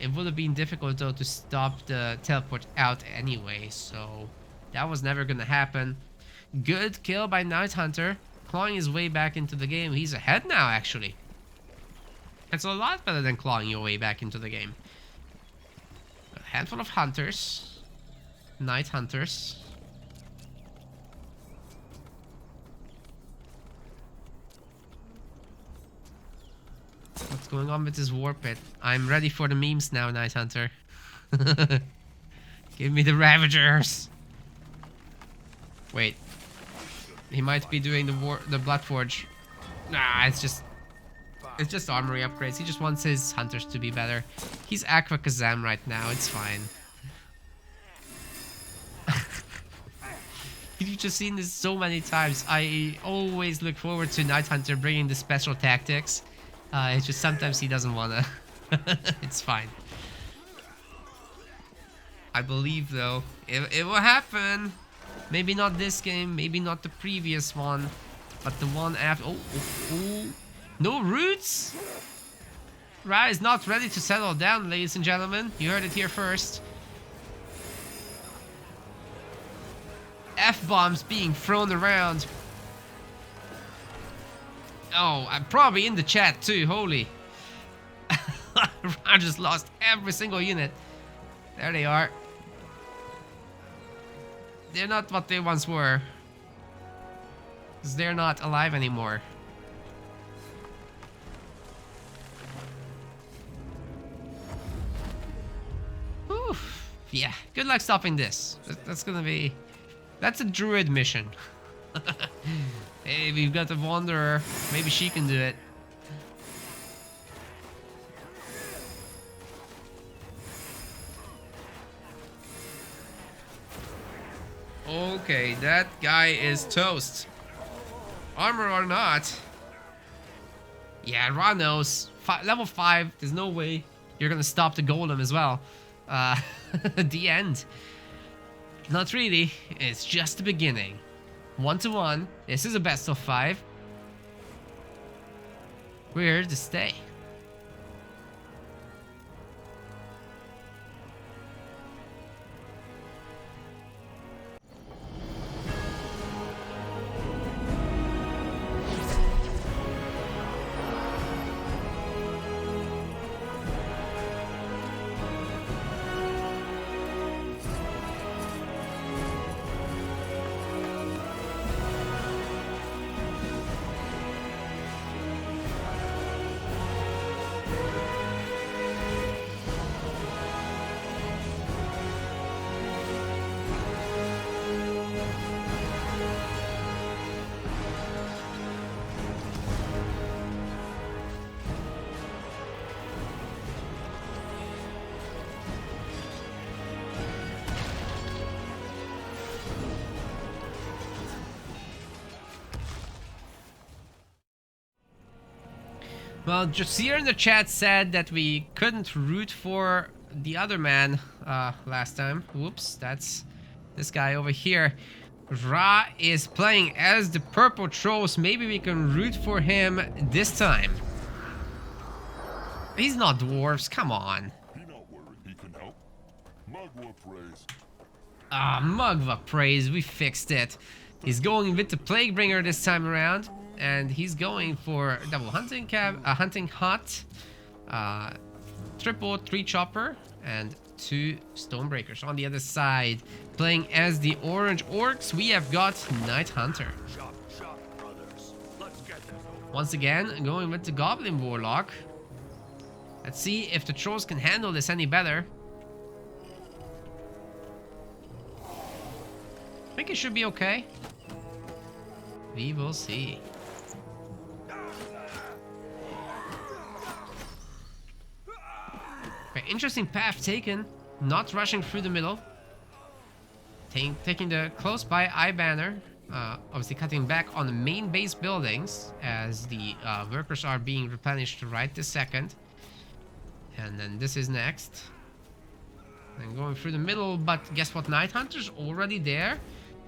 It would have been difficult though to stop the teleport out anyway, so that was never gonna happen. Good kill by NightHunter, clawing his way back into the game. He's ahead now, actually. It's a lot better than clawing your way back into the game. A handful of hunters. NightHunters. What's going on with this war pit? I'm ready for the memes now, NightHunter. Give me the Ravagers. Wait. He might be doing the Bloodforge. Nah, it's just armory upgrades. He just wants his hunters to be better. He's Aqua Kazam right now. It's fine. You've just seen this so many times. I always look forward to NightHunter bringing the special tactics. It's just sometimes he doesn't wanna. It's fine. I believe though, it will happen. Maybe not this game, maybe not the previous one, but the one after. Oh. No roots? Rhaaah is not ready to settle down, ladies and gentlemen. You heard it here first. F-bombs being thrown around. Oh, I'm probably in the chat too, holy. Rhaaah just lost every single unit. There they are. They're not what they once were. 'Cause they're not alive anymore. Whew. Yeah, good luck stopping this. That's gonna be... That's a druid mission. Hey, we've got a wanderer. Maybe she can do it. Okay, that guy is toast. Armor or not. Yeah, Rhaaah knows. Level 5, there's no way you're gonna stop the golem as well. The end. Not really, it's just the beginning. 1-1, this is a best of 5. We're here to stay. Well, Jasir in the chat said that we couldn't root for the other man last time. Whoops, that's this guy over here. Rhaaah is playing as the purple trolls. Maybe we can root for him this time. He's not dwarves, come on. He not worried, he can help. Mugwa praise. Ah, Mugwa praise, we fixed it. He's going with the Plaguebringer this time around. and he's going for double hunting cab, hunting hut, triple 3 chopper, and 2 stonebreakers. On the other side, playing as the orange orcs, we have got NightHunter. Shop, brothers. Let's get this over. Once again, going with the goblin warlock. Let's see if the trolls can handle this any better. I think it should be okay. We will see. Okay, interesting path taken. Not rushing through the middle. Taking the close by eye banner. Obviously cutting back on the main base buildings as the workers are being replenished right this second. And then this is next. And going through the middle, but guess what? NightHunter's already there.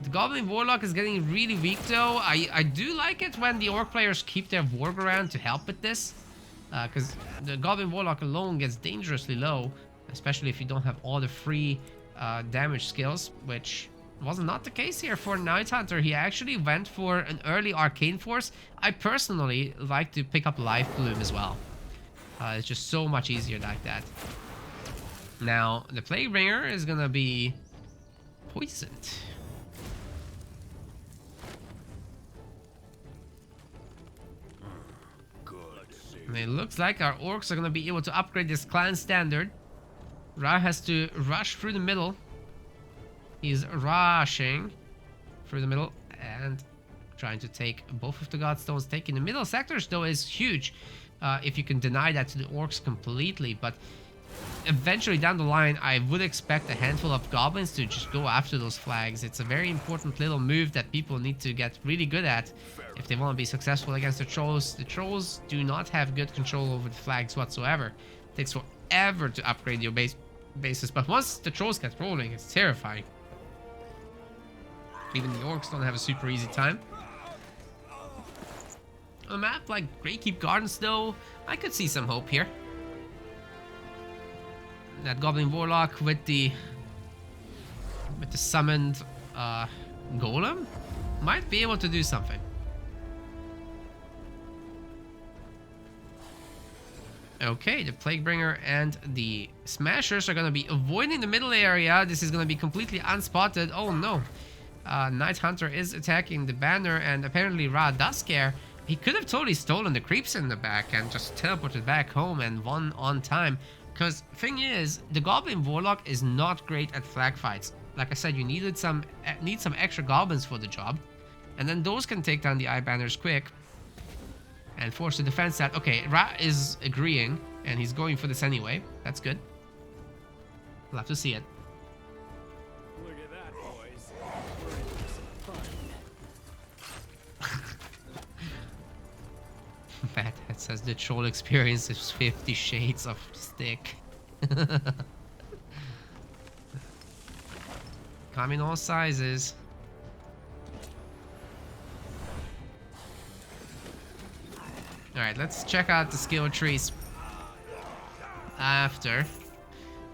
The Goblin Warlock is getting really weak though. I do like it when the Orc players keep their Warg around to help with this. Because the Goblin Warlock alone gets dangerously low. Especially if you don't have all the free damage skills. Which was not the case here for NightHunter. He actually went for an early Arcane Force. I personally like to pick up Life Bloom as well. It's just so much easier like that. Now, the Plaguebringer is gonna be poisoned. And it looks like our orcs are going to be able to upgrade this clan standard. Rhaaah has to rush through the middle. He's rushing through the middle and trying to take both of the Godstones. Taking the middle sectors, though, is huge. If you can deny that to the orcs completely. But eventually down the line, I would expect a handful of goblins to just go after those flags. It's a very important little move that people need to get really good at if they want to be successful against the trolls. The trolls do not have good control over the flags whatsoever. It takes forever to upgrade your bases, but once the trolls get rolling, it's terrifying. Even the orcs don't have a super easy time. On a map like Greykeep Gardens, though, I could see some hope here. That Goblin Warlock with the summoned Golem might be able to do something. Okay, the Plaguebringer and the Smashers are going to be avoiding the middle area. This is going to be completely unspotted. Oh no. NightHunter is attacking the banner, and apparently Rhaaah does care. He could have totally stolen the creeps in the back and just teleported back home and won on time. Because thing is, the Goblin Warlock is not great at flag fights. Like I said, you need some extra goblins for the job. And then those can take down the eye banners quick. And force the defense that, okay, Rhaaah is agreeing, and he's going for this anyway. That's good. We'll have to see it. Look at that, boys. We're in for some fun. Bad Hat says the troll experience is 50 shades of stick. Come in all sizes. Alright, let's check out the skill trees after.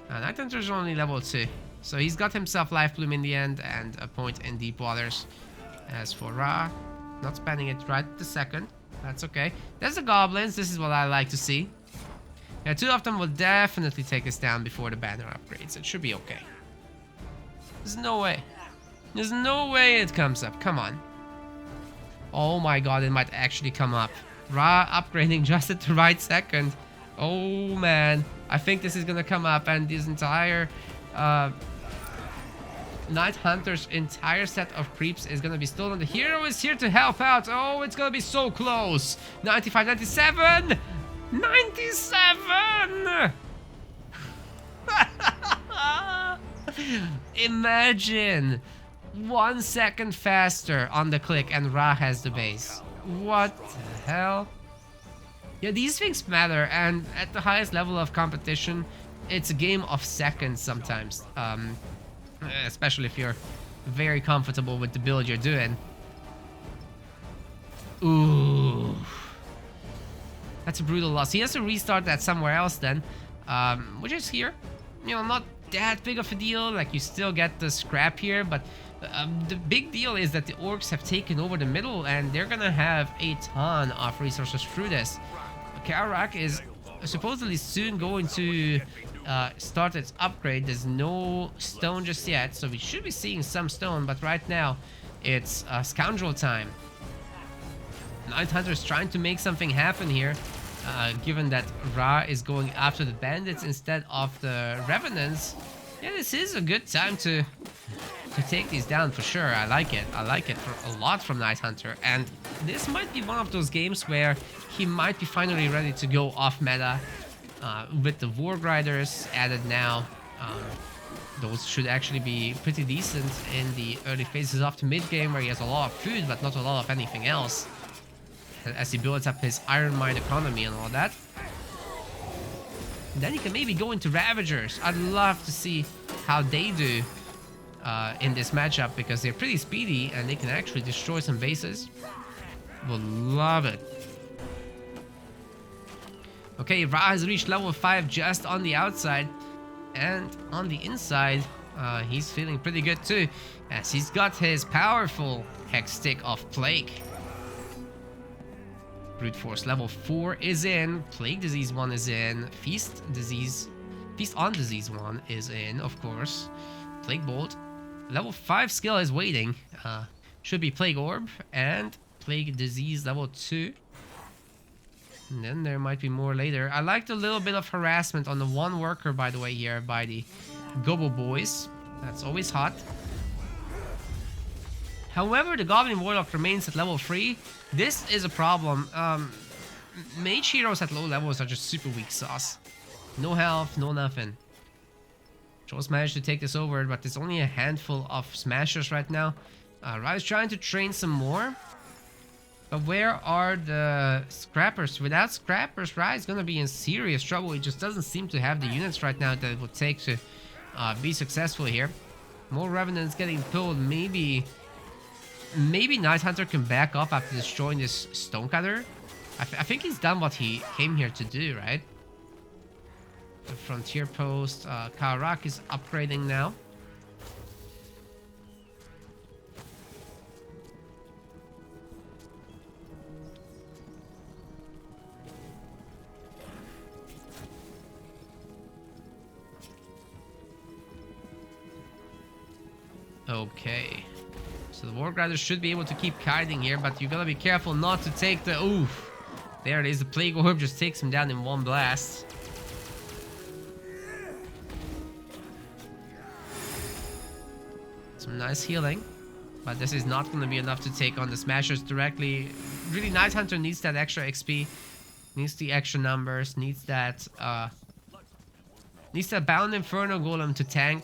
NightHunter's only level 2. So he's got himself Life Bloom in the end and a point in Deep Waters. As for Rhaaah, not spending it right this second. That's okay. There's the goblins. This is what I like to see. Yeah, 2 of them will definitely take us down before the banner upgrades. It should be okay. There's no way. There's no way it comes up. Come on. Oh my god, it might actually come up. Rhaaah upgrading just at the right second. Oh man. I think this is gonna come up, and this entire NightHunter's entire set of creeps is gonna be stolen. The hero is here to help out. Oh, it's gonna be so close. 95, 97! 97! Imagine 1 second faster on the click and Rhaaah has the base. What the hell? Yeah, these things matter, and at the highest level of competition, it's a game of seconds sometimes. Especially if you're very comfortable with the build you're doing. Ooh. That's a brutal loss. He has to restart that somewhere else then. Which is here. You know, not that big of a deal. Like, you still get the scrap here, but The big deal is that the Orcs have taken over the middle, and they're gonna have a ton of resources through this. Karak is supposedly soon going to start its upgrade. There's no stone just yet, so we should be seeing some stone, but right now it's scoundrel time. NightHunter is trying to make something happen here, given that Rhaaah is going after the bandits instead of the revenants. Yeah, this is a good time to take these down for sure. I like it. I like it for a lot from NightHunter, and this might be one of those games where he might be finally ready to go off meta with the Warg Riders added now. Those should actually be pretty decent in the early phases of the mid game, where he has a lot of food but not a lot of anything else, as he builds up his iron mine economy and all that. And then he can maybe go into Ravagers. I'd love to see how they do in this matchup, because they're pretty speedy and they can actually destroy some bases. Will love it. Okay, Rhaaah has reached level 5 just on the outside, and on the inside he's feeling pretty good too, as he's got his powerful Hex Stick of Plague. Brute Force level 4 is in, Plague Disease 1 is in, Feast on Disease 1 is in, of course. Plague Bolt. Level 5 skill is waiting. Should be Plague Orb and Plague Disease level 2. And then there might be more later. I liked a little bit of harassment on the one worker, by the way, here by the Gobo Boys. That's always hot. However, the Goblin Warlock remains at level 3. This is a problem. Mage heroes at low levels are just super weak sauce. No health, no nothing. Trolls managed to take this over, but there's only a handful of smashers right now. Rhaaah is trying to train some more. But where are the scrappers? Without scrappers, Rhaaah is going to be in serious trouble. He just doesn't seem to have the units right now that it would take to be successful here. More revenants getting pulled. Maybe NightHunter can back off after destroying this stonecutter. I think he's done what he came here to do, right? The frontier post. Karak is upgrading now. Okay. So the Warg Riders should be able to keep kiting here, but you gotta be careful not to take the... Oof. There it is. The Plague Orb just takes him down in one blast. Some nice healing. But this is not going to be enough to take on the Smashers directly. Really, NightHunter needs that extra XP. Needs the extra numbers. Needs that bound Inferno Golem to tank.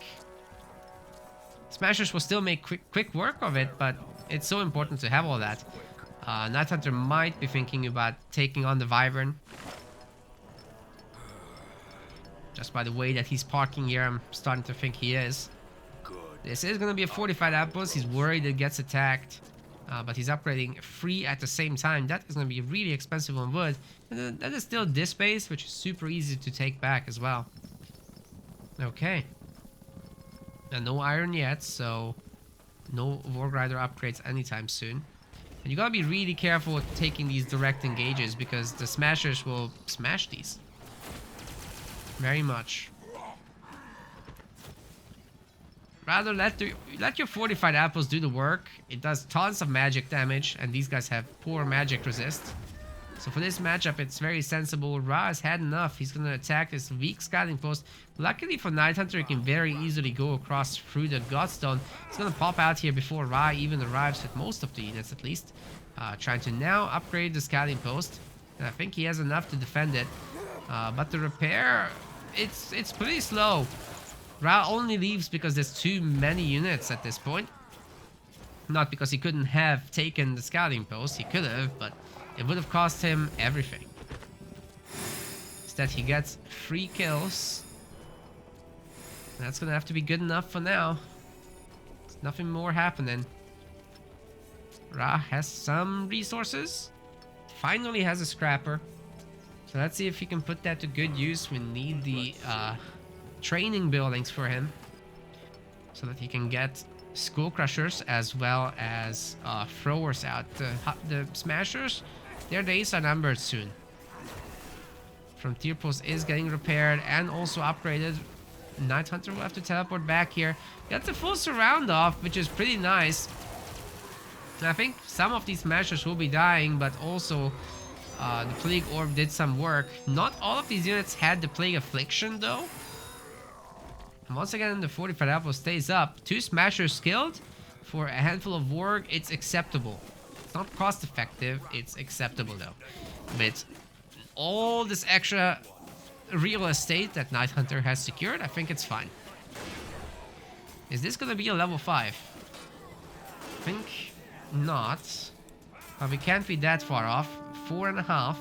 Smashers will still make quick work of it, but it's so important to have all that. NightHunter might be thinking about taking on the Wyvern. Just by the way that he's parking here, I'm starting to think he is. This is going to be a fortified outpost. He's worried it gets attacked. But he's upgrading 3 at the same time. That is going to be really expensive on wood. And that is still this base, which is super easy to take back as well. Okay. And no iron yet, so no Warg Rider upgrades anytime soon. And you gotta be really careful with taking these direct engages, because the Smashers will smash these. Very much. Rather let your fortified apples do the work. It does tons of magic damage, and these guys have poor magic resist. So for this matchup, it's very sensible. Rhaaah has had enough. He's going to attack this weak scouting post. Luckily for NightHunter, he can very easily go across through the Godstone. He's going to pop out here before Rhaaah even arrives with most of the units, at least. Trying to now upgrade the scouting post. And I think he has enough to defend it. But the repair, it's pretty slow. Rhaaah only leaves because there's too many units at this point. Not because he couldn't have taken the scouting post. He could have, but it would have cost him everything. Instead, he gets 3 kills. That's gonna have to be good enough for now. There's nothing more happening. Rhaaah has some resources. Finally has a scrapper. So let's see if he can put that to good use. We need the training buildings for him, so that he can get Skull Crushers as well as throwers out. The Smashers, their days are numbered soon. Frontier Post is getting repaired and also upgraded. NightHunter will have to teleport back here. Got the full surround off, which is pretty nice. I think some of these Smashers will be dying, but also the Plague Orb did some work. Not all of these units had the Plague Affliction though. And once again, the 45 level stays up. 2 Smashers killed for a handful of work. It's acceptable. It's not cost effective. It's acceptable though. With all this extra real estate that NightHunter has secured, I think it's fine. Is this gonna be a level 5? I think not. But we can't be that far off. 4.5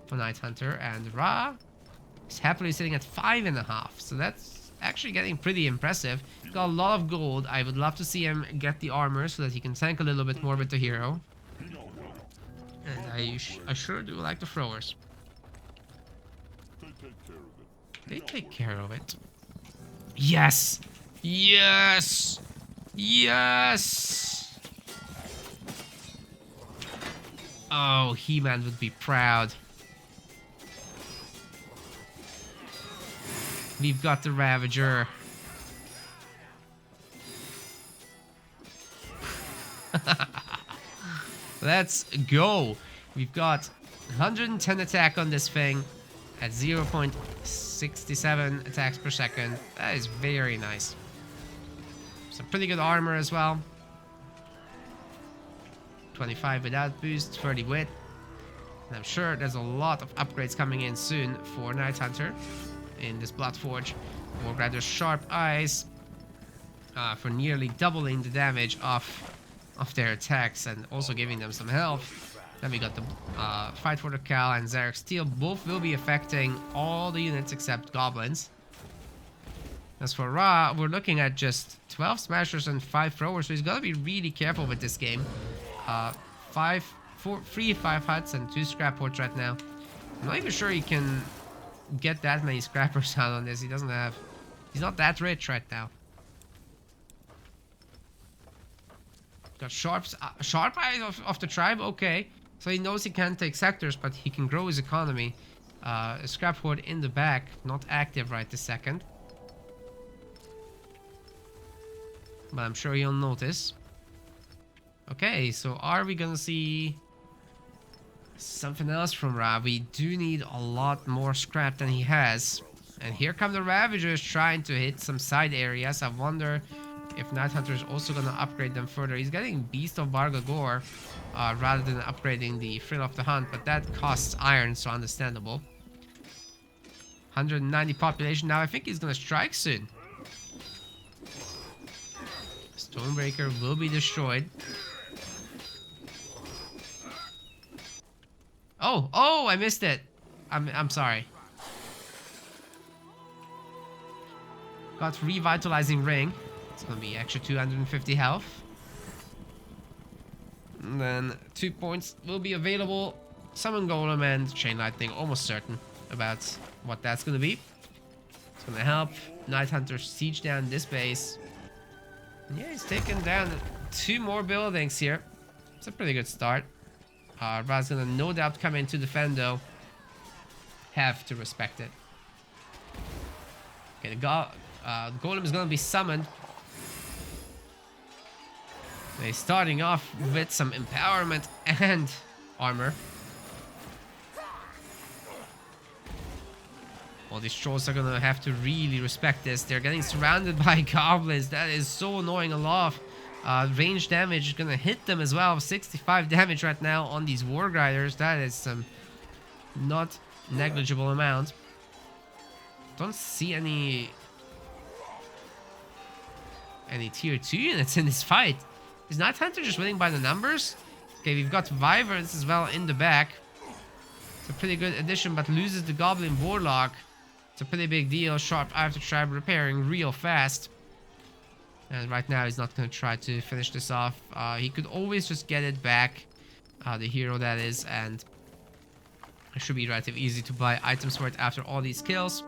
for NightHunter, and Rhaaah is happily sitting at 5.5. So that's actually getting pretty impressive. Got a lot of gold. I would love to see him get the armor so that he can tank a little bit more with the hero. And I sure do like the throwers. They take care of it. Yes! Yes! Yes! Oh, He-Man would be proud. We've got the Ravager. Let's go. We've got 110 attack on this thing at 0.67 attacks per second. That is very nice. Some pretty good armor as well. 25 without boost, 30 with. And I'm sure there's a lot of upgrades coming in soon for NightHunter in this Bloodforge. Or rather Sharp Eyes for nearly doubling the damage of their attacks and also giving them some health. Then we got the Fight for the Cowl and Zarek Steel. Both will be affecting all the units except goblins. As for Rhaaah, we're looking at just 12 Smashers and 5 Throwers, so he's got to be really careful with this game. 3 5 huts and 2 scrap ports right now. I'm not even sure he can get that many scrappers out on this. He's not that rich right now. Got Sharp Eyes of the tribe, okay. So he knows he can't take sectors, but he can grow his economy. A scrap hoard in the back, not active right this second. But I'm sure he'll notice. Okay, so are we gonna see something else from Rhaaah? We do need a lot more scrap than he has. And here come the Ravagers trying to hit some side areas. I wonder if NightHunter is also gonna upgrade them further. He's getting Beast of Bargagor rather than upgrading the Thrill of the Hunt, but that costs iron, so understandable. 190 population now. I think he's gonna strike soon. Stonebreaker will be destroyed. Oh, I missed it. I'm sorry. Got Revitalizing Ring. It's gonna be extra 250 health. And then 2 points will be available. Summon Golem and Chain Lightning, almost certain about what that's gonna be. It's gonna help NightHunter siege down this base. And yeah, he's taken down 2 more buildings here. It's a pretty good start. Rhaah's gonna no doubt come in to defend though. Have to respect it. Okay, the Golem is gonna be summoned. They're starting off with some empowerment and armor. Well, these trolls are gonna have to really respect this. They're getting surrounded by goblins. That is so annoying. A lot of range damage is gonna hit them as well. 65 damage right now on these War Grinders. That is some not negligible amount. Don't see any tier 2 units in this fight. Is NightHunter just winning by the numbers? Okay, we've got Wyverns as well in the back. It's a pretty good addition, but loses the Goblin Warlock. It's a pretty big deal. Sharp Eye of the Tribe repairing real fast. And right now he's not going to try to finish this off. He could always just get it back. The hero that is. And it should be relatively easy to buy items for it after all these kills.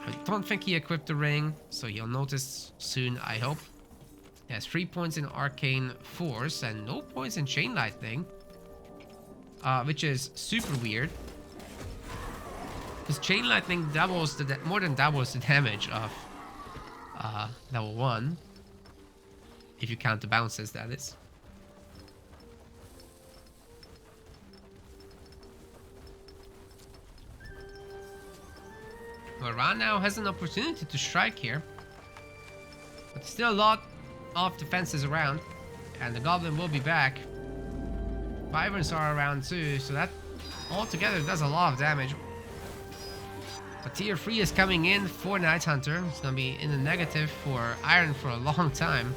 I don't think he equipped the ring. So he'll notice soon, I hope. He has 3 points in Arcane Force and no points in Chain Lightning. Which is super weird. Because Chain Lightning doubles more than doubles the damage of level 1. If you count the bounces, that is. Well, Rhaaah now has an opportunity to strike here. But still a lot of defenses around. And the Goblin will be back. Wyverns are around too, so that altogether does a lot of damage. But tier 3 is coming in for NightHunter. It's gonna be in the negative for Iron for a long time.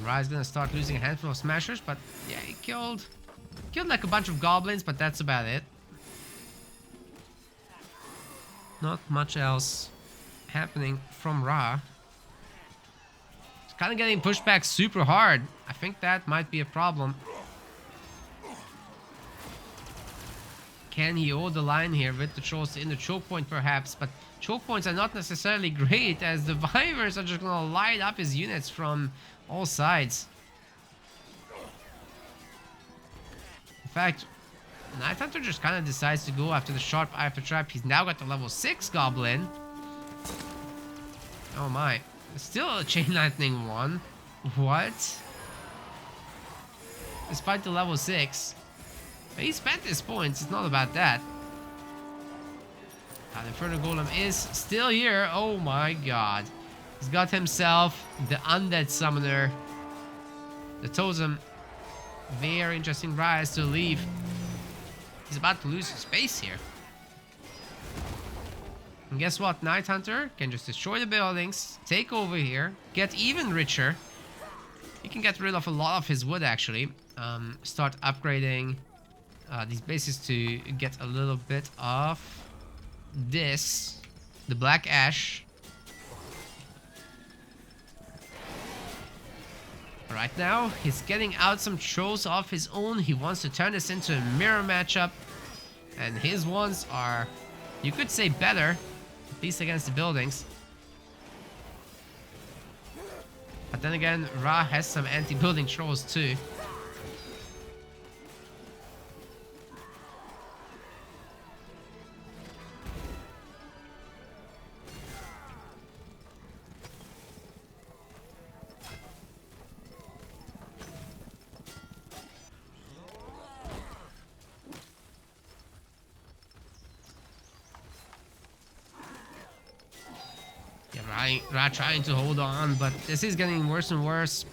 Rhaaah's gonna start losing a handful of smashers, but yeah, he killed like a bunch of goblins, but that's about it. Not much else happening from Rhaaah. It's kind of getting pushed back super hard. I think that might be a problem. Can he hold the line here with the trolls in the choke point perhaps? But choke points are not necessarily great, as the Wyverns are just gonna light up his units from all sides. In fact, NightHunter just kind of decides to go after the sharp eye of the trap. He's now got the level 6 goblin. Oh my. Still a Chain Lightning 1. What? Despite the level 6. But he spent his points. It's not about that. The Inferno Golem is still here. Oh my god. He's got himself the Undead Summoner. The Totem. Very interesting. Rhaaah has to leave. He's about to lose his space here. And guess what? NightHunter can just destroy the buildings, take over here, get even richer. He can get rid of a lot of his wood actually. Start upgrading these bases to get a little bit of this. The Black Ash. Right now, he's getting out some trolls of his own. He wants to turn this into a mirror matchup. And his ones are, you could say, better. At least against the buildings. But then again, Rhaaah has some anti-building trolls too. Rhaaah trying to hold on, but this is getting worse and worse.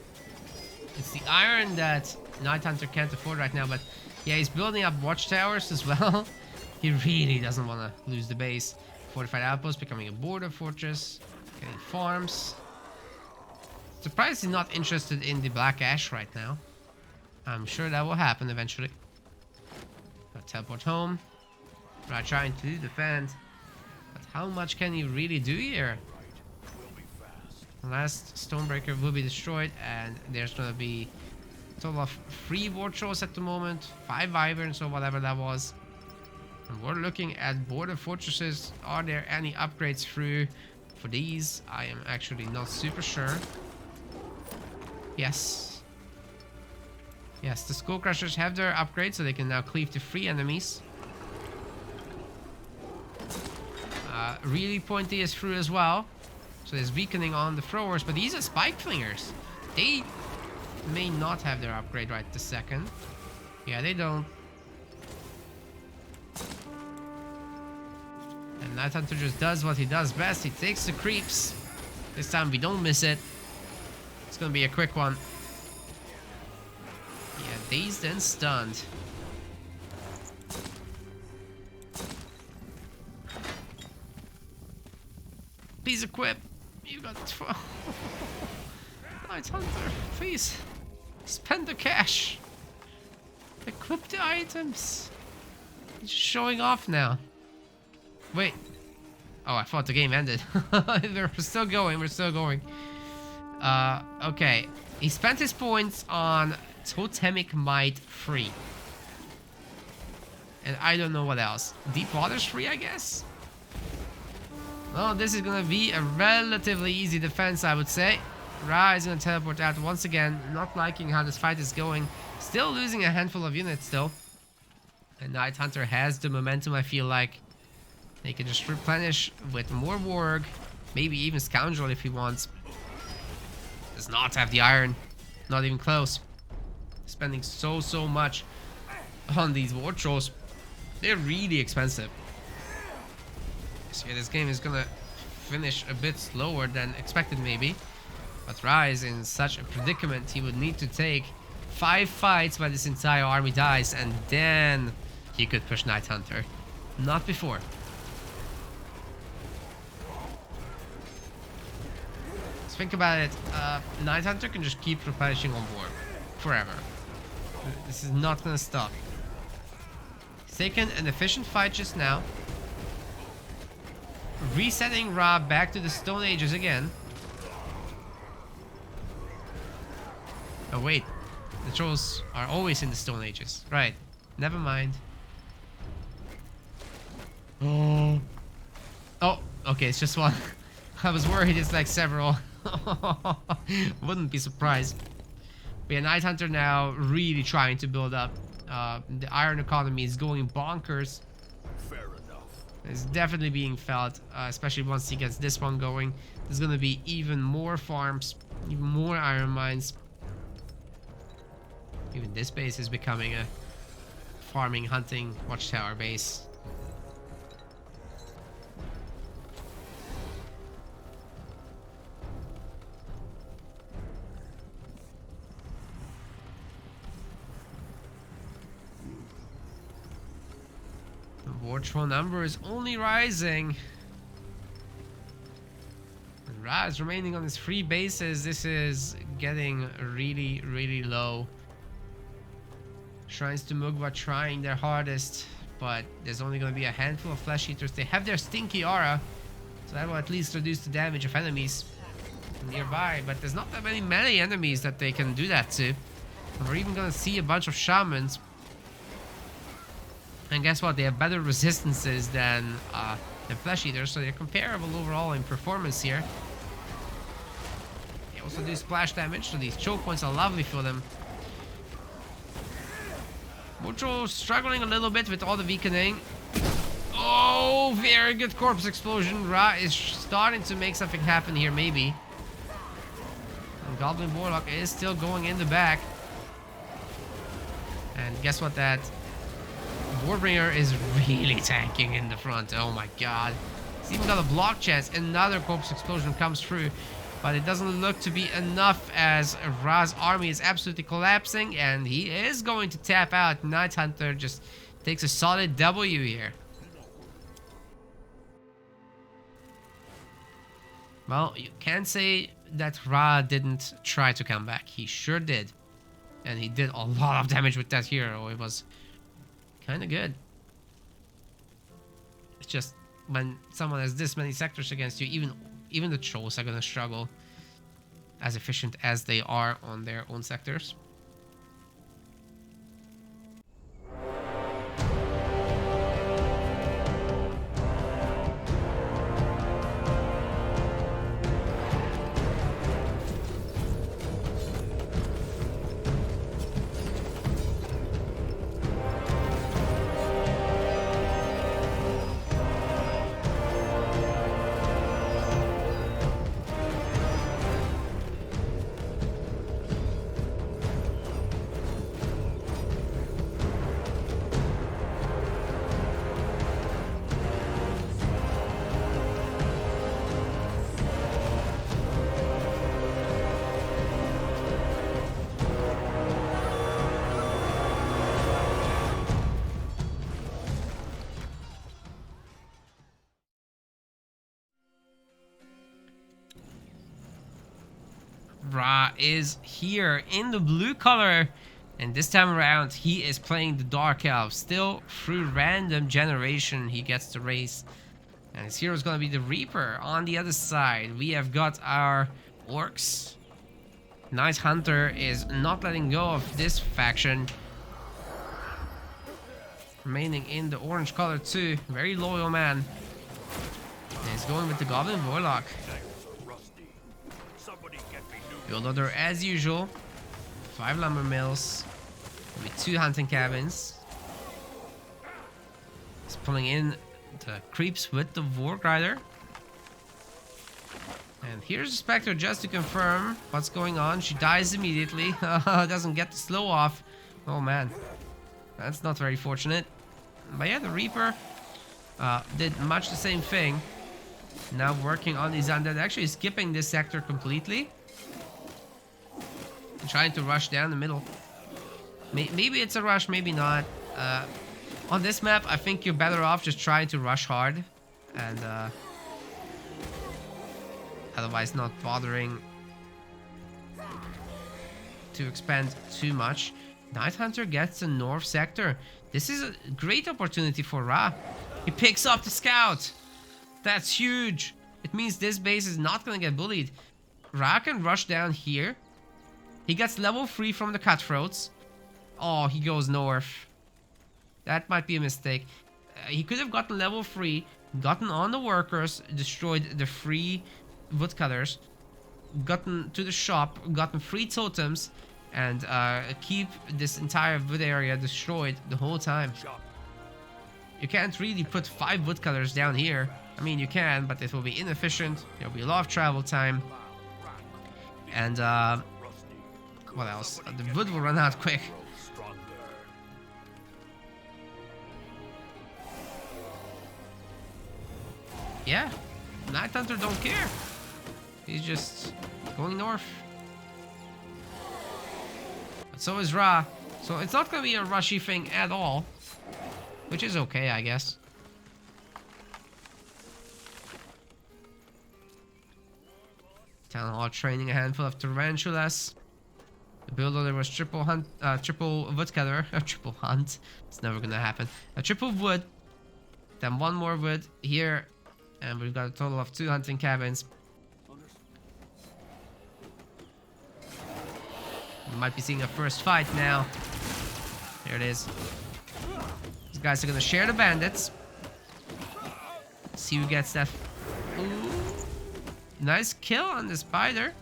It's the iron that NightHunter can't afford right now, but yeah, he's building up watchtowers as well. He really doesn't want to lose the base. Fortified outpost, becoming a border fortress, getting farms. Surprised he's not interested in the Black Ash right now. I'm sure that will happen eventually. Gotta teleport home. Rhaaah trying to defend, but how much can he really do here? The last Stonebreaker will be destroyed, and there's gonna be a total of 3 war trolls at the moment, 5 wyverns or whatever that was. And we're looking at border fortresses. Are there any upgrades through for these? I am actually not super sure. Yes. Yes, the Skull Crushers have their upgrade, so they can now cleave to 3 enemies. Really pointy is through as well. So there's weakening on the throwers, but these are spike flingers. They may not have their upgrade right this second. Yeah, they don't. And NightHunter just does what he does best. He takes the creeps. This time we don't miss it. It's gonna be a quick one. Yeah, dazed and stunned. Please equip. You got 12. NightHunter, please. Spend the cash. Equip the items. He's showing off now. Wait. Oh, I thought the game ended. We're still going. We're still going. Okay. He spent his points on Totemic Might 3. And I don't know what else. Deep Waters 3, I guess? Well, this is gonna be a relatively easy defense, I would say. Rhaaah is gonna teleport out once again, not liking how this fight is going. Still losing a handful of units though. And NightHunter has the momentum, I feel like. They can just replenish with more Warg, maybe even Scoundrel if he wants. Does not have the iron, not even close. Spending so much on these War Trolls. They're really expensive. So yeah, this game is gonna finish a bit slower than expected maybe. But Rhaaah is in such a predicament. He would need to take 5 fights while this entire army dies, and then he could push NightHunter. Not before. Just think about it. NightHunter can just keep replenishing on board forever. This is not gonna stop. He's taken an efficient fight just now. Resetting Rhaaah back to the Stone Ages again. Oh wait, the trolls are always in the Stone Ages. Right, never mind. Oh, okay, it's just one. I was worried it's like several. Wouldn't be surprised. But yeah, NightHunter now really trying to build up. The iron economy is going bonkers. Fair enough. It's definitely being felt, especially once he gets this one going. There's gonna be even more farms, even more iron mines. Even this base is becoming a farming, hunting, watchtower base. The War Troll number is only rising. And Rhaaah is remaining on his 3 bases. This is getting really low. Shrines to Mugwa trying their hardest, but there's only going to be a handful of flesh eaters. They have their stinky aura, so that will at least reduce the damage of enemies nearby, but there's not that many melee enemies that they can do that to. And we're even going to see a bunch of shamans. And guess what? They have better resistances than the flesh eaters, so they're comparable overall in performance here. They also do splash damage, so these choke points are lovely for them. Mucho struggling a little bit with all the weakening. Oh, very good corpse explosion. Rhaaah is starting to make something happen here, maybe. And Goblin Warlock is still going in the back. And guess what? That Warbringer is really tanking in the front. Oh my god. He's even got a block chance. Another corpse explosion comes through. But it doesn't look to be enough as Rhaah's army is absolutely collapsing. And he is going to tap out. NightHunter just takes a solid W here. Well, you can't say that Rhaaah didn't try to come back. He sure did. And he did a lot of damage with that hero. It was kind of good. It's just when someone has this many sectors against you, even the trolls are gonna struggle as efficient as they are on their own sectors. Rhaaah is here in the blue color, and this time around he is playing the Dark Elves. Still through random generation he gets the race, and his hero is going to be the Reaper. On the other side we have got our Orcs. NightHunter is not letting go of this faction, remaining in the orange color too. Very loyal man. And he's going with the Goblin Warlock. Nails are rusty. Somebody get me new. Build order as usual. 5 lumber mills. With 2 hunting cabins. He's pulling in the creeps with the Warg Rider. And here's the Spectre just to confirm what's going on. She dies immediately. Doesn't get the slow off. Oh man. That's not very fortunate. But yeah, the Reaper did much the same thing. Now working on these undead. Actually skipping this sector completely. And trying to rush down the middle. Maybe it's a rush, maybe not. On this map, I think you're better off just trying to rush hard. And otherwise not bothering to expand too much. NightHunter gets the north sector. This is a great opportunity for Rhaaah. He picks up the scout. That's huge. It means this base is not going to get bullied. Rhaaah can rush down here. He gets level 3 from the cutthroats. Oh, he goes north. That might be a mistake. He could have gotten level 3, gotten on the workers, destroyed the 3 woodcutters, gotten to the shop, gotten 3 totems, and keep this entire wood area destroyed the whole time. You can't really put 5 woodcutters down here. I mean, you can, but it will be inefficient. There'll be a lot of travel time. And what else? The wood will run out quick. Yeah, NightHunter don't care. He's just going north. But so is Rhaaah. So it's not going to be a rushy thing at all. Which is okay, I guess. Town Hall training a handful of tarantulas. The build order was triple woodcutter. Triple hunt. It's never going to happen. A triple wood. Then 1 more wood here. And we've got a total of 2 hunting cabins. We might be seeing a first fight now. Here it is. These guys are gonna share the bandits. See who gets that. Ooh. Nice kill on the spider.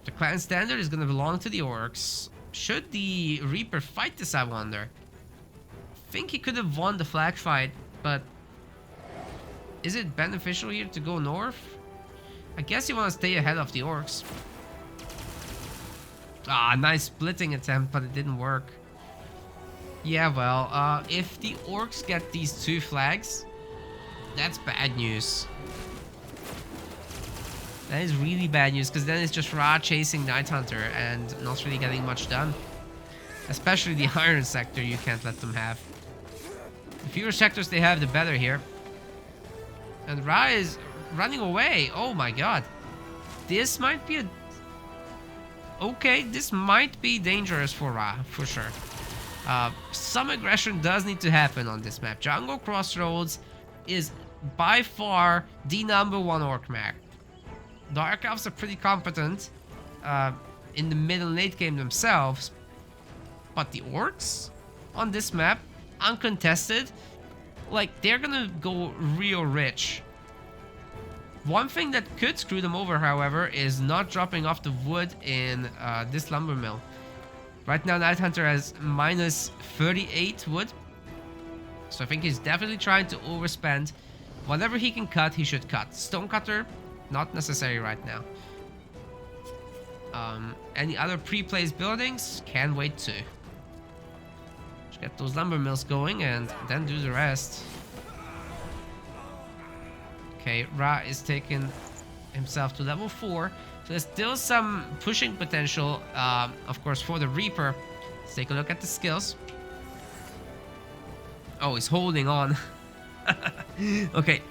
The clan standard is gonna belong to the Orcs. Should the Reaper fight this, I wonder? I think he could have won the flag fight, but is it beneficial here to go north? I guess you want to stay ahead of the Orcs. Ah, nice splitting attempt, but it didn't work. Yeah, well, if the Orcs get these 2 flags, that's bad news. That is really bad news, because then it's just Rhaaah chasing NightHunter and not really getting much done. Especially the iron sector, you can't let them have. The fewer sectors they have, the better here. And Rhaaah is running away. Oh my god. This might be a... Okay, this might be dangerous for Rhaaah, for sure. Some aggression does need to happen on this map. Jungle Crossroads is by far the #1 orc map. Dark Elves are pretty competent in the mid and late game themselves. But the Orcs on this map, uncontested, like, they're gonna go real rich. One thing that could screw them over, however, is not dropping off the wood in this lumber mill. Right now, NightHunter has minus 38 wood. So I think he's definitely trying to overspend. Whatever he can cut, he should cut. Stonecutter, not necessary right now. Any other pre-placed buildings? Can wait too. Just get those lumber mills going and then do the rest. Okay, Rhaaah is taking himself to level 4. So there's still some pushing potential, of course, for the Reaper. Let's take a look at the skills. Oh, he's holding on. Okay,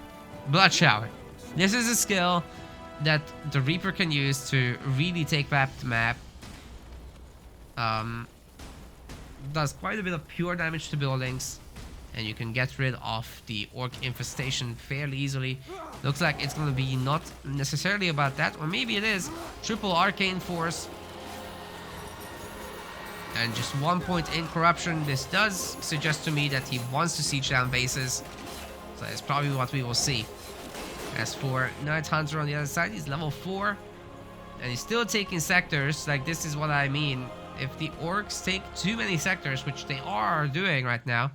Blood Shower. This is a skill that the Reaper can use to really take back the map. Does quite a bit of pure damage to buildings. And you can get rid of the orc infestation fairly easily. Looks like it's going to be not necessarily about that. Or maybe it is. Triple arcane force. And just 1 point in corruption. This does suggest to me that he wants to siege down bases. So that's probably what we will see. As for NightHunter on the other side, he's level 4. And he's still taking sectors. Like, this is what I mean. If the Orcs take too many sectors, which they are doing right now,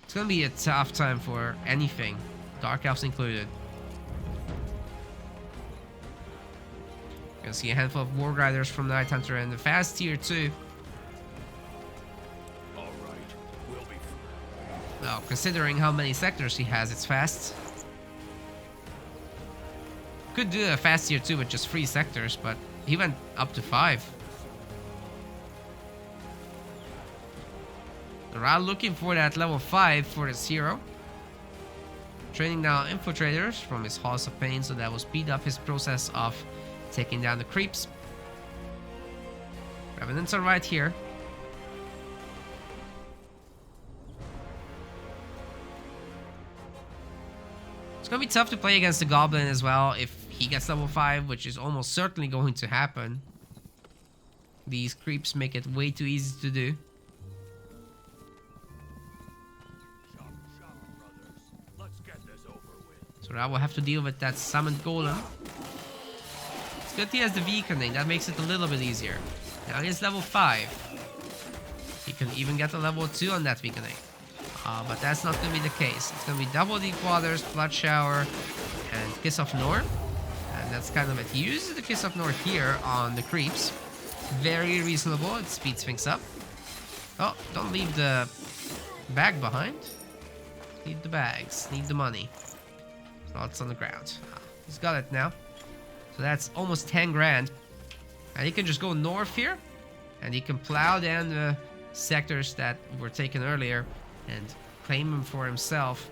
it's gonna be a tough time for anything, Dark Elves included. You're gonna see a handful of War Riders from NightHunter and the fast tier 2. All right, we'll be fine. Well, considering how many sectors he has, it's fast. Could do a fast tier 2 with just 3 sectors, but he went up to 5. Rhaaah looking for that level 5 for his hero. Training down infiltrators from his Halls of Pain, so that will speed up his process of taking down the creeps. Revenants are right here. It's gonna be tough to play against the Goblin as well if he gets level 5, which is almost certainly going to happen. These creeps make it way too easy to do. So I will have to deal with that summoned Golem. It's good he has the weakening, that makes it a little bit easier. Now he's level 5. He can even get a level 2 on that weakening. But that's not going to be the case. It's going to be double Deep Waters, Blood Shower, and Kiss of North. And that's kind of it. He uses the Kiss of North here on the creeps. Very reasonable, it speeds things up. Oh, don't leave the bag behind. Need the bags, need the money. Oh, it's on the ground. He's got it now. So that's almost 10 grand. And he can just go north here. And he can plow down the sectors that were taken earlier and claim them for himself.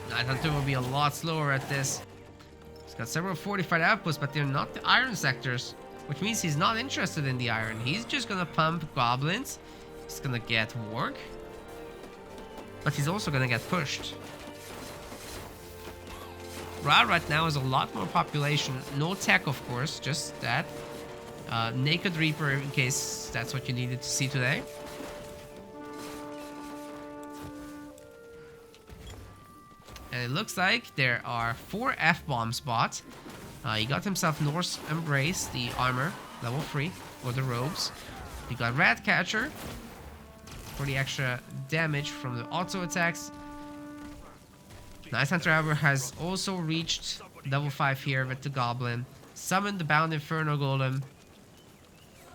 NightHunter will be a lot slower at this. He's got several fortified outposts, but they're not the iron sectors. Which means he's not interested in the iron. He's just gonna pump goblins. He's gonna get warg. But he's also gonna get pushed. Rhaaah right now has a lot more population. No tech, of course, just that. Naked Reaper, in case that's what you needed to see today. And it looks like there are 4 F-bombs bought. He got himself Norse Embrace, the armor, level 3, or the robes. He got Ratcatcher for the extra damage from the auto attacks. NightHunter, however, has also reached level 5 here with the Goblin. Summoned the Bound Inferno Golem.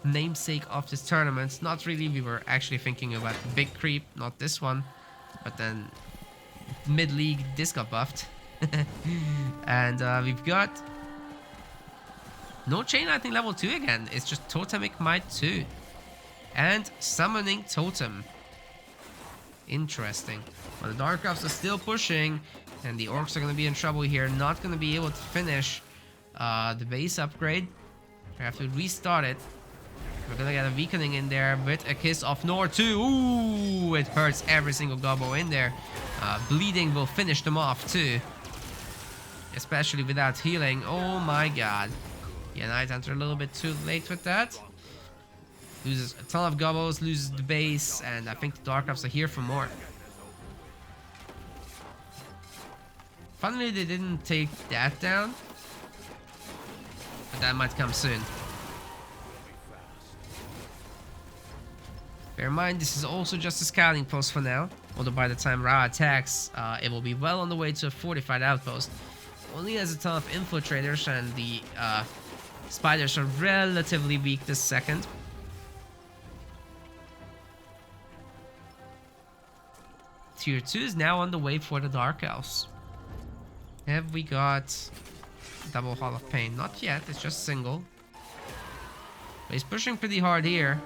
Namesake of this tournament. Not really, we were actually thinking about the big creep, not this one. But then mid-league, this got buffed. And we've got no Chain Lightning level 2 again. It's just Totemic Might 2. And Summoning Totem. Interesting. But the Dark Elves are still pushing, and the Orcs are going to be in trouble here. Not going to be able to finish the base upgrade. We have to restart it. We're going to get a weakening in there with a Kiss of North too. Ooh, it hurts every single gobbo in there. Bleeding will finish them off too. Especially without healing. Oh my god. Yeah, NightHunter a little bit too late with that. Loses a ton of gobbos, loses the base, and I think the Dark Elves are here for more. Finally, they didn't take that down. But that might come soon. Bear in mind, this is also just a scouting post for now. Although by the time Rhaaah attacks, it will be well on the way to a fortified outpost. Only has a ton of infiltrators, and the spiders are relatively weak this second. Tier 2 is now on the way for the Dark Elves. Have we got double Hall of Pain? Not yet, it's just single. But he's pushing pretty hard here.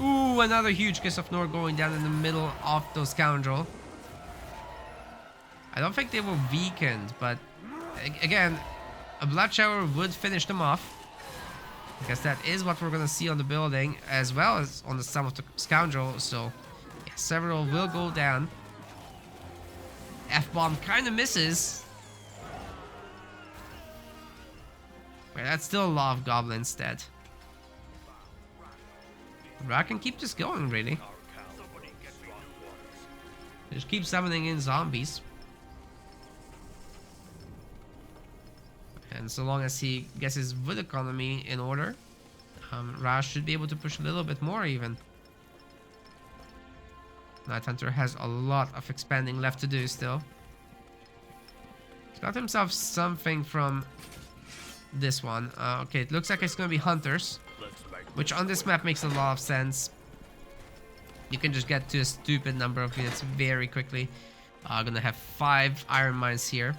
Ooh, another huge Kiss of North going down in the middle of those scoundrel. I don't think they were weakened, but again, a Blood Shower would finish them off. Because that is what we're going to see on the building, as well as on the sum of the scoundrel. So, yeah, several will go down. F-bomb kind of misses. But that's still a lot of goblins dead. Rhaaah can keep this going, really. Just keep summoning in zombies. And so long as he gets his wood economy in order, Rhaaah should be able to push a little bit more even. NightHunter has a lot of expanding left to do still. He's got himself something from this one. Okay, it looks like it's going to be hunters, which on this map makes a lot of sense. You can just get to a stupid number of units very quickly. Gonna have 5 iron mines here.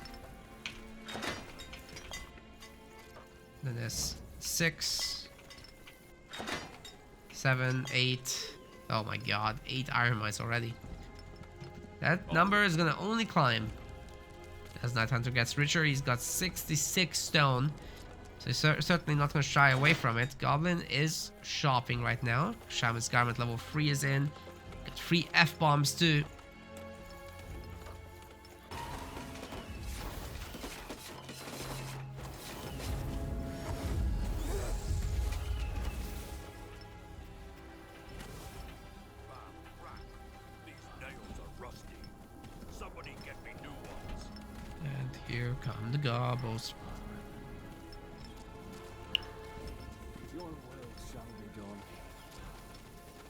Then there's 6, 7, 8. Oh my god, 8 iron mines already. That number is gonna only climb as NightHunter gets richer. He's got 66 stone, so he's certainly not gonna shy away from it. Goblin is shopping right now. Shaman's Garment level 3 is in. Got 3 F-bombs too. Here come the gobbles.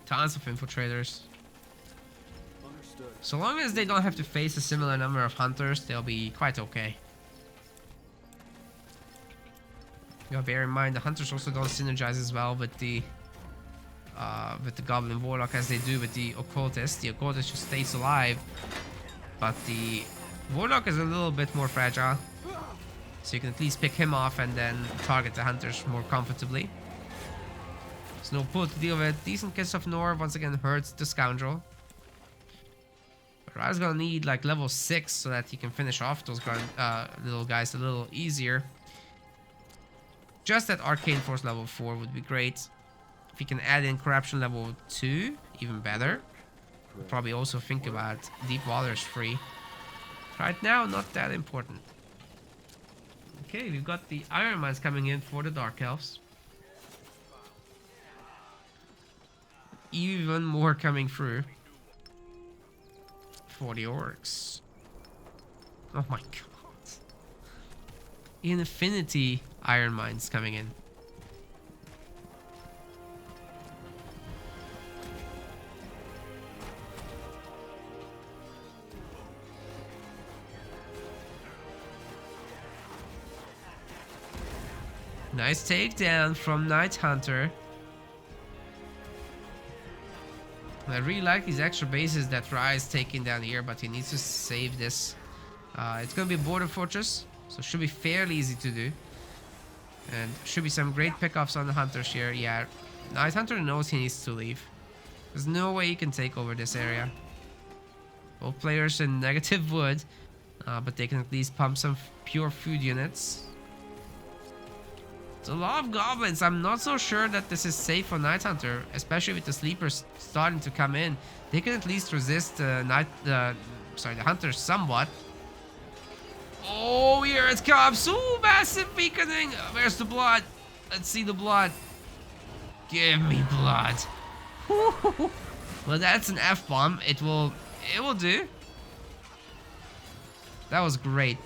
Tons of infiltrators. So long as they don't have to face a similar number of hunters, they'll be quite okay. You gotta bear in mind the hunters also don't synergize as well with the goblin warlock as they do with the occultist. The occultist just stays alive, but the warlock is a little bit more fragile, so you can at least pick him off and then target the hunters more comfortably. There's no pull to deal with. Decent Kiss of Nor once again hurts the scoundrel. Rhaaah's gonna need like level 6 so that he can finish off those little guys a little easier. Just that Arcane Force level 4 would be great. If he can add in Corruption level 2, even better. We'll probably also think about Deep Waters free. Right now, not that important. Okay, we've got the Iron Mines coming in for the Dark Elves. Even more coming through for the Orcs. Oh my god. Infinity Iron Mines coming in. Nice takedown from NightHunter. I really like these extra bases that Rhaaah is taking down here, but he needs to save this. It's going to be a border fortress, so it should be fairly easy to do. And should be some great pickoffs on the hunters here. Yeah, NightHunter knows he needs to leave. There's no way he can take over this area. Both players in negative wood, but they can at least pump some pure food units. It's a lot of goblins. I'm not so sure that this is safe for NightHunter, especially with the sleepers starting to come in. They can at least resist the hunters somewhat. Oh, here it comes. Oh, massive weakening. Where's the blood? Let's see the blood. Give me blood. Well, that's an F-bomb. It will do. That was great.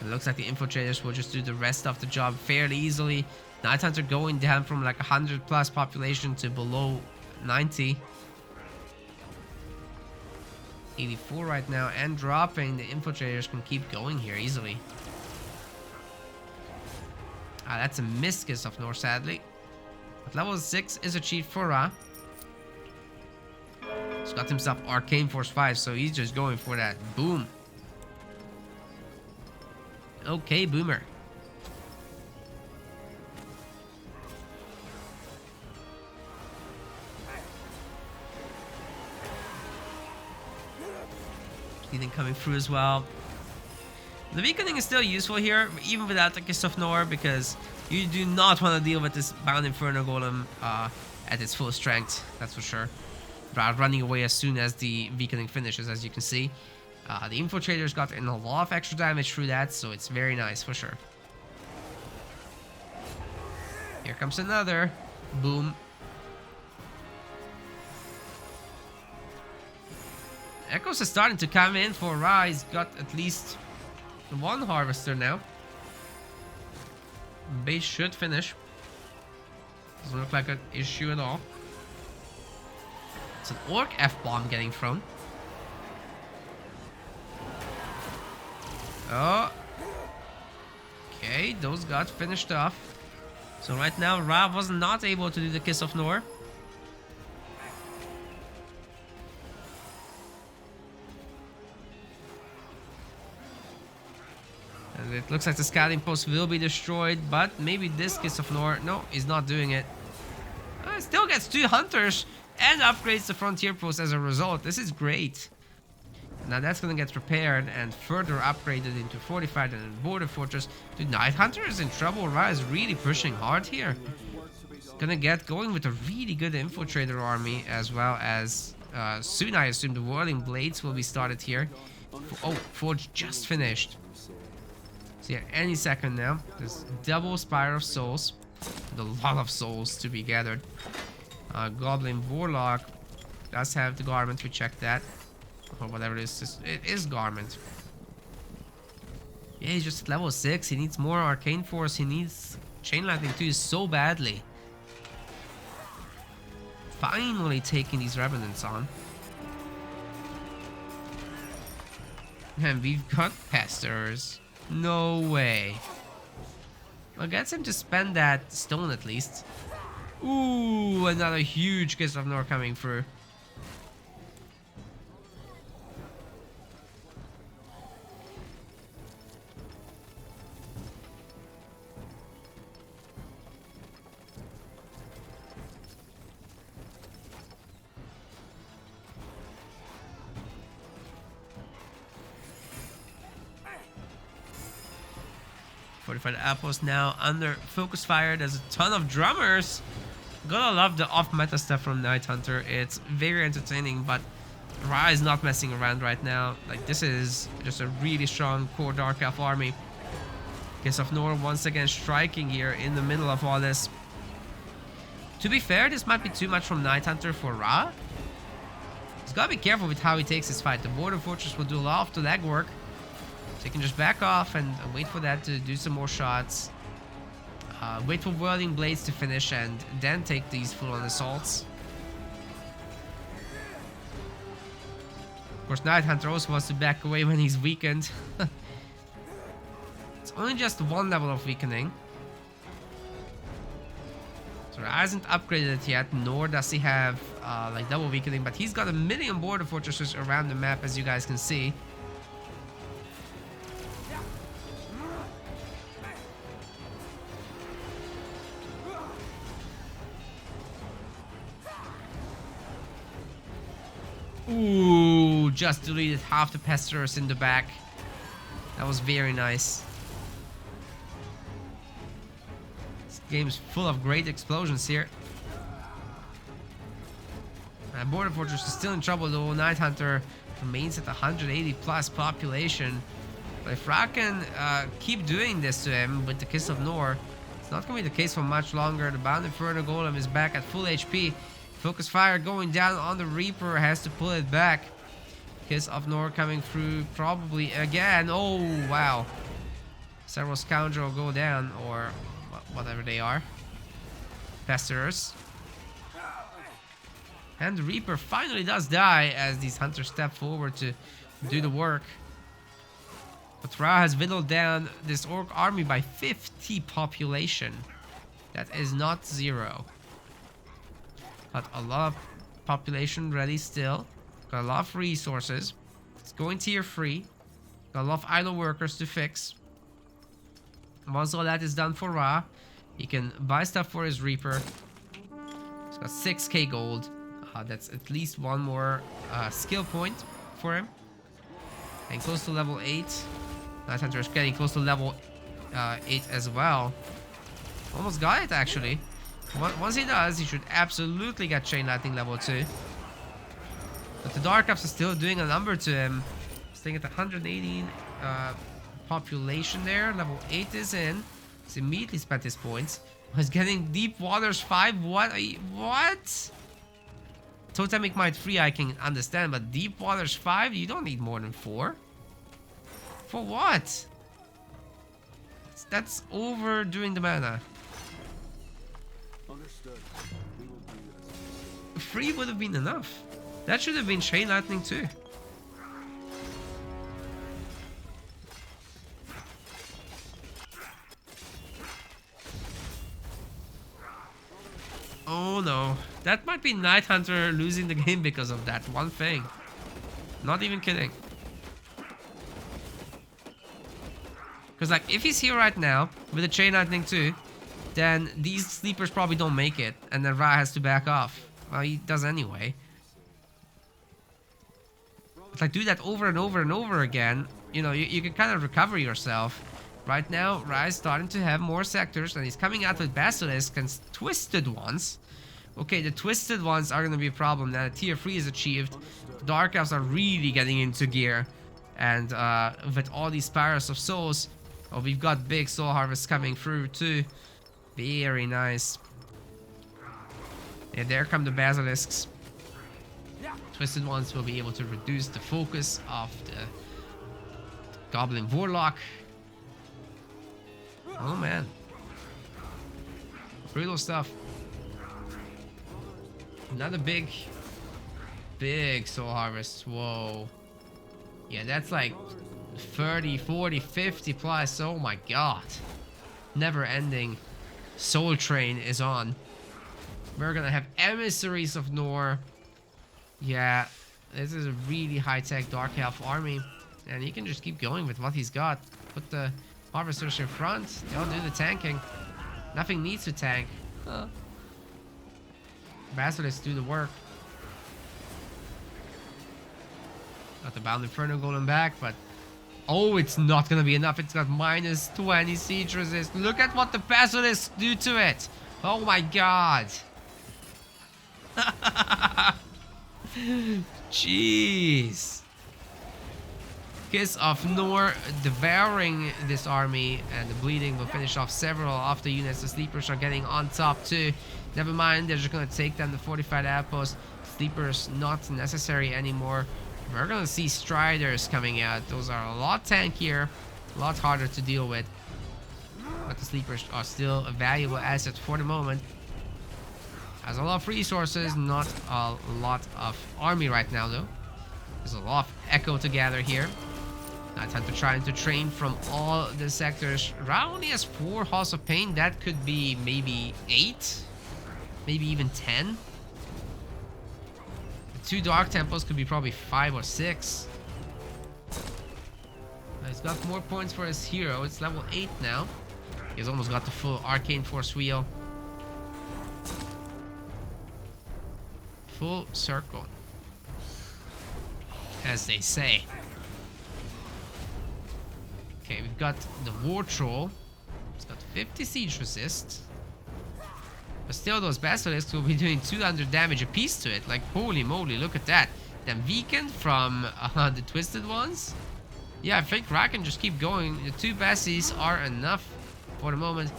It looks like the infiltrators will just do the rest of the job fairly easily. NightHunter going down from like 100 plus population to below 90. 84 right now and dropping. The infiltrators can keep going here easily. That's a Miscus of Nor, sadly. But level 6 is achieved for Rhaaah. He's got himself Arcane Force 5, so he's just going for that. Boom. Okay, Boomer. Healing coming through as well. The weakening is still useful here, even without the Kiss of Nor, because you do not want to deal with this bound Inferno Golem at its full strength, that's for sure. Rhaaah running away as soon as the weakening finishes, as you can see. The Infiltrators got in a lot of extra damage through that, so it's very nice for sure. Here comes another. Boom. Echoes is starting to come in for Rhaaah. He's got at least one Harvester now. Base should finish. Doesn't look like an issue at all. It's an Orc F-bomb getting thrown. Oh. Okay, those got finished off. So right now, Rhaaah was not able to do the Kiss of Nor. And it looks like the scouting post will be destroyed, but maybe this Kiss of Nor. No, he's not doing it. Still gets 2 hunters and upgrades the frontier post as a result. This is great. Now that's gonna get repaired and further upgraded into fortified and border fortress. Dude, NightHunter is in trouble. Rhaaah is really pushing hard here. Gonna get going with a really good infiltrator army, as well as soon I assume the whirling blades will be started here. Oh, Forge just finished. So yeah, any second now. There's double Spire of Souls. And a lot of souls to be gathered. Goblin Warlock does have the garment, we checked that. Or whatever it is. It is garment. Yeah, he's just at level 6. He needs more Arcane Force. He needs Chain Lightning too so badly. Finally taking these Revenants on. And we've got Pesters. No way. Well, gets him to spend that stone at least. Ooh, another huge Kiss of Nor coming through. Fortified Outpost now under focus fire. There's a ton of drummers. Gotta love the off-meta stuff from NightHunter. It's very entertaining, but Rhaaah is not messing around right now. Like, this is just a really strong core Dark Elf army. Kiss of Nor once again striking here in the middle of all this. To be fair, this might be too much from NightHunter for Rhaaah. He's gotta be careful with how he takes his fight. The border fortress will do a lot of the legwork. So you can just back off and wait for that to do some more shots. Wait for Whirling Blades to finish and then take these full-on assaults. Of course, NightHunter also wants to back away when he's weakened. It's only just one level of weakening. So he hasn't upgraded it yet, nor does he have like double weakening, but he's got 1,000,000 border fortresses around the map, as you guys can see. Ooh, just deleted half the Pesters in the back. That was very nice. This game's full of great explosions here. Border Fortress is still in trouble though. NightHunter remains at 180 plus population. But if Rhaaah can keep doing this to him with the Kiss of Nor, it's not going to be the case for much longer. The Bound Inferno Golem is back at full HP. Focus fire going down on the Reaper, has to pull it back. Kiss of Nor coming through probably again. Oh, wow. Several Scoundrel go down, or whatever they are. Pesters. And the Reaper finally does die as these Hunters step forward to do the work. But Rhaaah has whittled down this Orc army by 50 population. That is not 0. Got a lot of population ready still. Got a lot of resources. It's going tier 3. Got a lot of idle workers to fix. Once all that is done for Rhaaah, he can buy stuff for his Reaper. He's got 6k gold. That's at least one more skill point for him. And close to level 8. NightHunter is getting close to level 8 as well. Almost got it actually. Once he does, he should absolutely get Chain Lightning level 2. But the Dark Elves are still doing a number to him. staying at 118 population there. Level 8 is in. He's immediately spent his points. He's getting Deep Waters 5. What? What? Totemic Might 3 I can understand, but Deep Waters 5? You don't need more than 4. For what? That's overdoing the mana. Understood. We will do this. 3 would have been enough. That should have been Chain Lightning too. Oh no. That might be NightHunter losing the game because of that one thing. Not even kidding. Because like if he's here right now with the Chain Lightning too, then these sleepers probably don't make it, and then Rhaaah has to back off. Well, he does anyway. If I do that over and over and over again, you know, you can kind of recover yourself. Right now, Rhaaah is starting to have more sectors, and he's coming out with Basilisk and Twisted Ones. Okay, the Twisted Ones are going to be a problem now that Tier 3 is achieved. Dark Elves are really getting into gear. And with all these Spirals of Souls, oh, we've got big Soul Harvests coming through too. Very nice. Yeah, there come the Basilisks. Twisted Ones will be able to reduce the focus of the Goblin Warlock. Oh man. Brutal stuff. Another big Soul Harvest. Whoa. Yeah, that's like 30, 40, 50 plus. Oh my god. Never ending Soul Train is on. We're gonna have Emissaries of Nor. Yeah, this is a really high-tech Dark Elf army. And he can just keep going with what he's got. Put the Harvesters in front. They'll do the tanking. Nothing needs to tank. Basilisks do the work. Got the Bound Inferno Golem back, but... Oh, it's not gonna be enough. It's got minus 20 siege resist. Look at what the Basilisks do to it. Oh my god. Jeez. Kiss of Nor devouring this army, and the bleeding will finish off several of the units. The sleepers are getting on top too. Never mind, they're just gonna take down the fortified outpost. Sleepers not necessary anymore. We're gonna see Striders coming out. Those are a lot tankier, a lot harder to deal with. But the sleepers are still a valuable asset for the moment. Has a lot of resources, not a lot of army right now though. There's a lot of echo to gather here. NightHunter trying to train from all the sectors. Rhaaah only has 4 Halls of Pain. That could be maybe 8, maybe even 10. The 2 Dark Temples could be probably 5 or 6. He's got more points for his hero. It's level 8 now. He's almost got the full Arcane Force wheel. Full circle, as they say. Okay, we've got the War Troll. It's got 50 siege resist. But still, those Basilisks will be doing 200 damage a piece to it. Like, holy moly, look at that. Then weakened from the Twisted Ones. Yeah, I think Rhaaah can just keep going. The 2 Bassies are enough for the moment.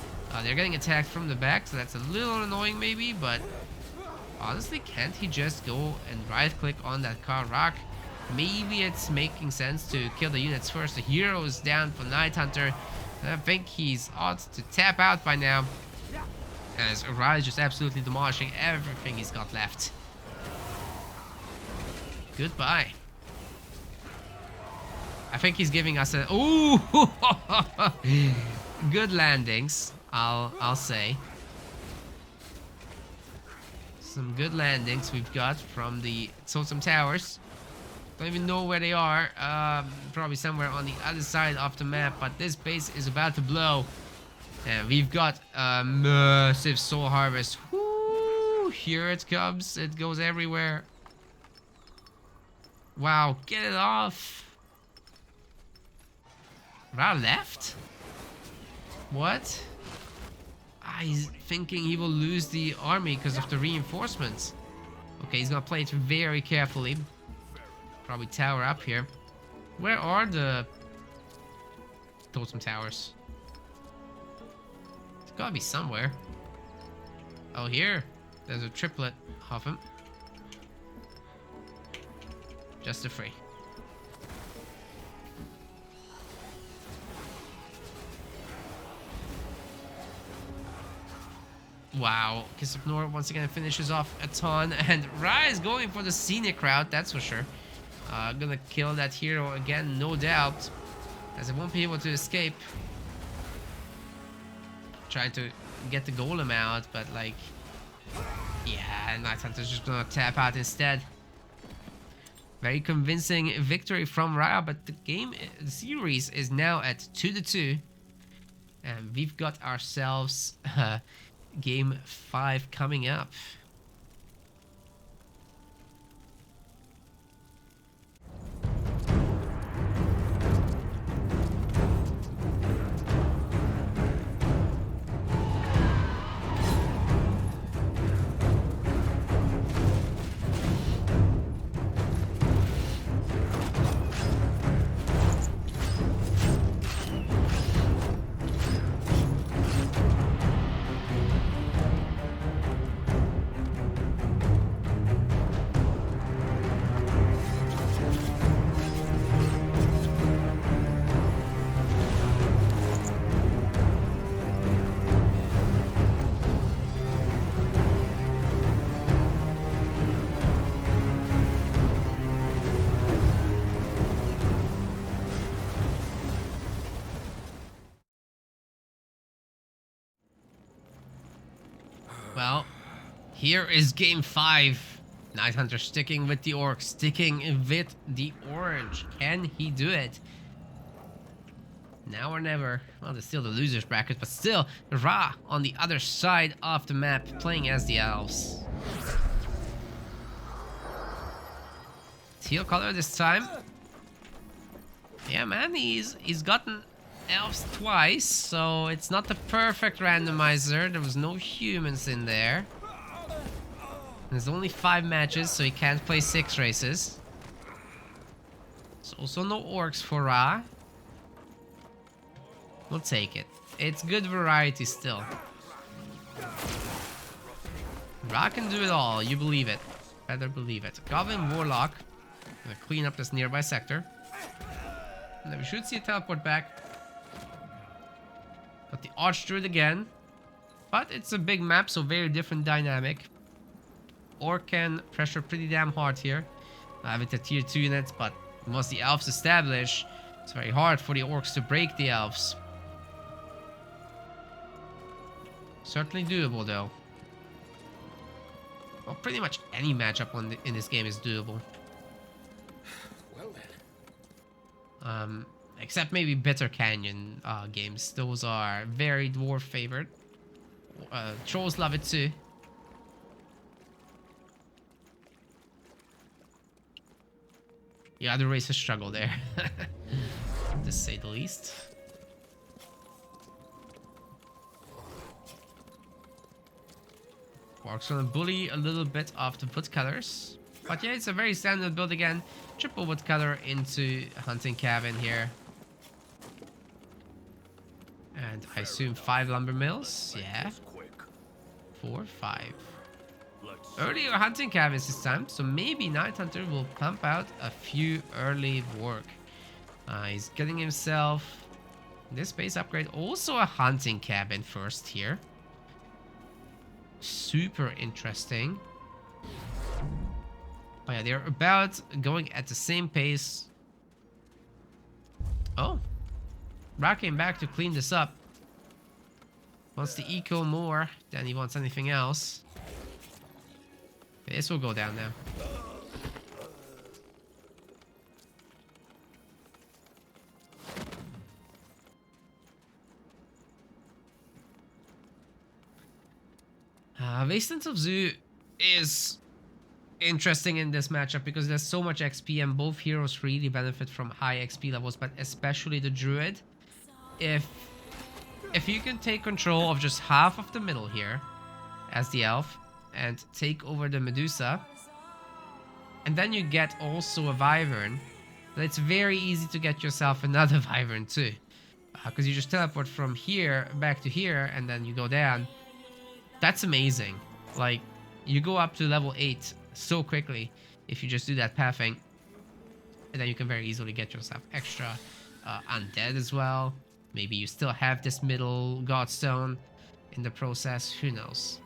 They're getting attacked from the back, so that's a little annoying maybe, but honestly, can't he just go and right-click on that Rhaaah? Maybe it's making sense to kill the units first. The hero is down for NightHunter. I think he's ought to tap out by now, as Rhaaah is just absolutely demolishing everything he's got left. Goodbye. I think he's giving us a... Ooh! Good landings, I'll say. Some good landings we've got from the Totem Towers. Don't even know where they are. Probably somewhere on the other side of the map, but this base is about to blow. And we've got a massive Soul Harvest. Woo! Here it comes. It goes everywhere. Wow, get it off. Rhaaah left? What? He's thinking he will lose the army because of the reinforcements. Okay, he's gonna play it very carefully. Probably tower up here. Where are the totem towers? It's gotta be somewhere. Oh, here. There's a triplet of them. Just a free. Wow, Kiss of Nord once again finishes off a ton, and Rhaaah is going for the scenic route, that's for sure. Gonna kill that hero again, no doubt, as it won't be able to escape. Trying to get the golem out, but like, yeah, NightHunter's just gonna tap out instead. Very convincing victory from Rhaaah, but the series is now at 2-2, and we've got ourselves Game 5 coming up. Well, here is game 5. NightHunter sticking with the Orcs, sticking with the orange. Can he do it? Now or never. Well, there's still the losers bracket, but still, Rhaaah on the other side of the map, playing as the Elves. Teal color this time. Yeah, man, he's gotten Elves twice, so it's not the perfect randomizer. There was no humans in there. There's only 5 matches, so he can't play 6 races. There's also no Orcs for Rhaaah. We'll take it. It's good variety still. Rhaaah can do it all, you believe it. Better believe it. Goblin Warlock. Gonna clean up this nearby sector. And then we should see a teleport back. Got the Archdruid again. But it's a big map, so very different dynamic. Orc can pressure pretty damn hard here. With the tier 2 units, but once the Elves establish, it's very hard for the Orcs to break the Elves. Certainly doable though. Well, pretty much any matchup in this game is doable. Well then. Except maybe Bitter Canyon games. Those are very dwarf favored. Trolls love it too. The other races struggle there, to say the least. Orcs gonna bully a little bit of the woodcutters. But yeah, it's a very standard build again. Triple woodcutter into hunting cabin here. And I assume 5 lumber mills. Yeah. 4, 5. Earlier hunting cabins this time, so maybe NightHunter will pump out a few early work. He's getting himself this base upgrade. Also a hunting cabin first here. Super interesting. Oh yeah, they're about going at the same pace. Oh. Rhaaah came back to clean this up. Wants the eco more than he wants anything else. This will go down now. Wastelands of Zoo is interesting in this matchup because there's so much XP and both heroes really benefit from high XP levels, but especially the Druid. If you can take control of just half of the middle here as the Elf and take over the Medusa, and then you get also a Wyvern, And it's very easy to get yourself another Wyvern too. Because you just teleport from here back to here and then you go down. That's amazing. Like, you go up to level 8 so quickly if you just do that pathing. And then you can very easily get yourself extra undead as well. Maybe you still have this middle godstone in the process. Who knows?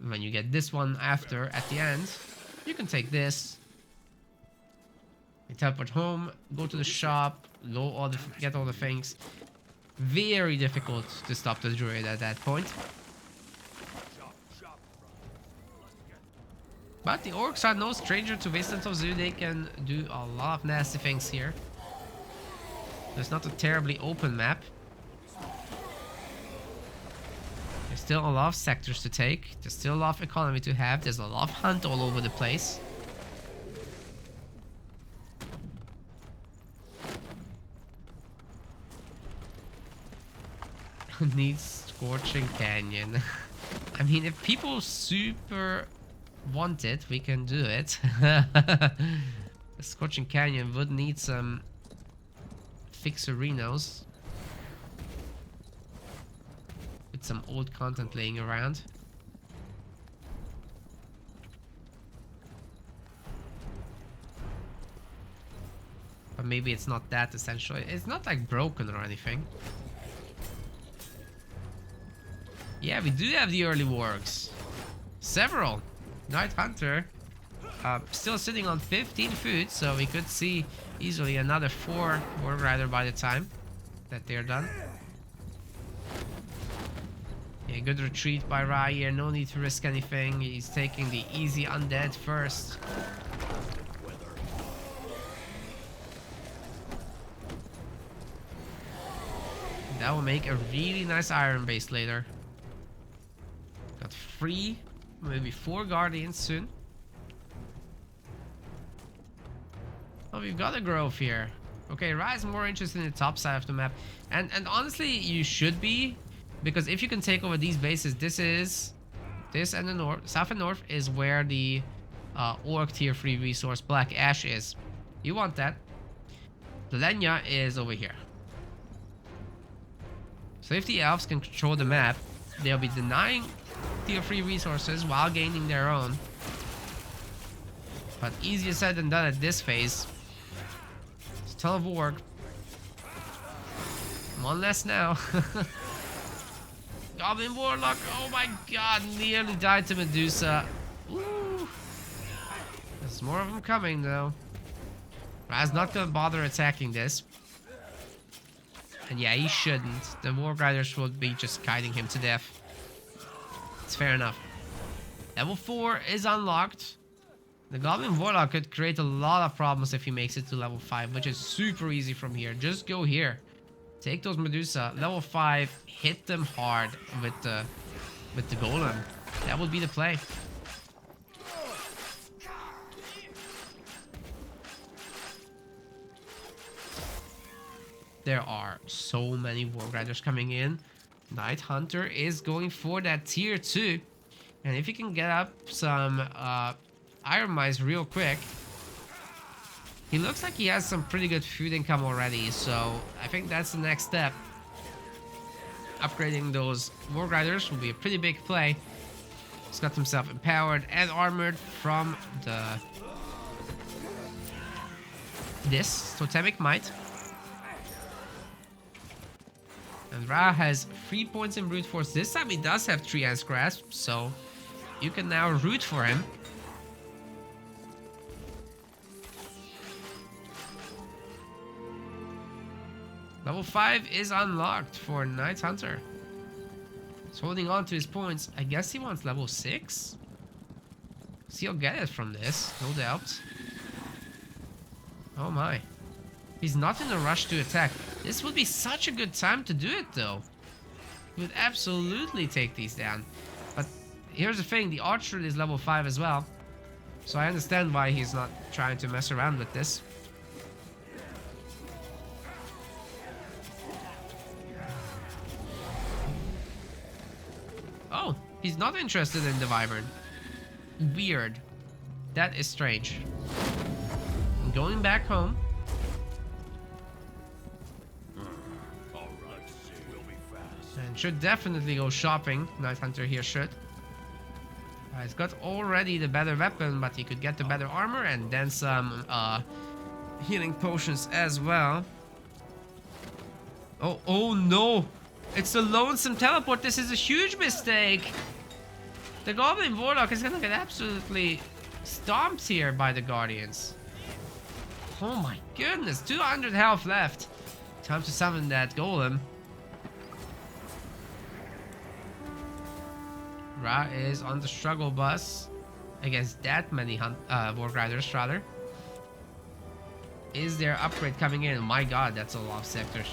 When you get this one after, at the end, you can take this. You teleport home, go to the shop, get all the things. Very difficult to stop the druid at that point. But the orcs are no stranger to Wasteland of Zoo. They can do a lot of nasty things here. It's not a terribly open map. There's still a lot of sectors to take. There's still a lot of economy to have. There's a lot of hunt all over the place. Needs Scorching Canyon. I mean, if people super want it, we can do it. The Scorching Canyon would need some fixerinos with some old content laying around. But maybe it's not that essential. It's not like broken or anything. Yeah, we do have the early wargs. Several. NightHunter still sitting on 15 food, so we could see easily another 4 Warg Rider by the time that they're done. Yeah, good retreat by Rhaaah here. No need to risk anything. He's taking the easy undead first. That will make a really nice iron base later. Got 3, maybe 4 guardians soon. Oh, we've got a grove here. Okay, Rhaaah is more interested in the top side of the map. And honestly, you should be. Because if you can take over these bases, this and the north, south and north is where the Orc tier 3 resource Black Ash is. You want that. The Lenya is over here. So if the Elves can control the map, they'll be denying tier 3 resources while gaining their own. But easier said than done at this phase. It's a ton of work. One less now. Goblin Warlock, oh my god, nearly died to Medusa. Ooh. There's more of them coming though. Rhaah's not gonna bother attacking this. And yeah, he shouldn't. The Warg Riders would be just kiting him to death. It's fair enough. Level 4 is unlocked. The Goblin Warlock could create a lot of problems if he makes it to level 5, which is super easy from here. Just go here. Take those Medusa. Level 5, hit them hard with the Golem. That would be the play. There are so many Warg Riders coming in. NightHunter is going for that tier 2. And if you can get up some Iron Mice real quick. He looks like he has some pretty good food income already. So I think that's the next step. Upgrading those Warg Riders will be a pretty big play. He's got himself empowered and armored from this Totemic Might. And Rhaaah has 3 points in brute force. This time he does have 3 Ice Grasp, so you can now root for him. Level 5 is unlocked for NightHunter. He's holding on to his points. I guess he wants level 6. So he'll get it from this, no doubt. Oh my. He's not in a rush to attack. This would be such a good time to do it though. He would absolutely take these down. But here's the thing, the archer is level 5 as well. So I understand why he's not trying to mess around with this. Oh, he's not interested in the Wyvern. Weird. That is strange. going back home. And should definitely go shopping. NightHunter here should. He's got already the better weapon, but he could get the better armor and then some healing potions as well. Oh no! It's a lonesome teleport. This is a huge mistake. The Goblin Warlock is gonna get absolutely stomped here by the Guardians. Oh my goodness, 200 health left. Time to summon that Golem. Rhaaah is on the struggle bus against that many Warg Riders, rather. Is there upgrade coming in? My god, that's a lot of sectors.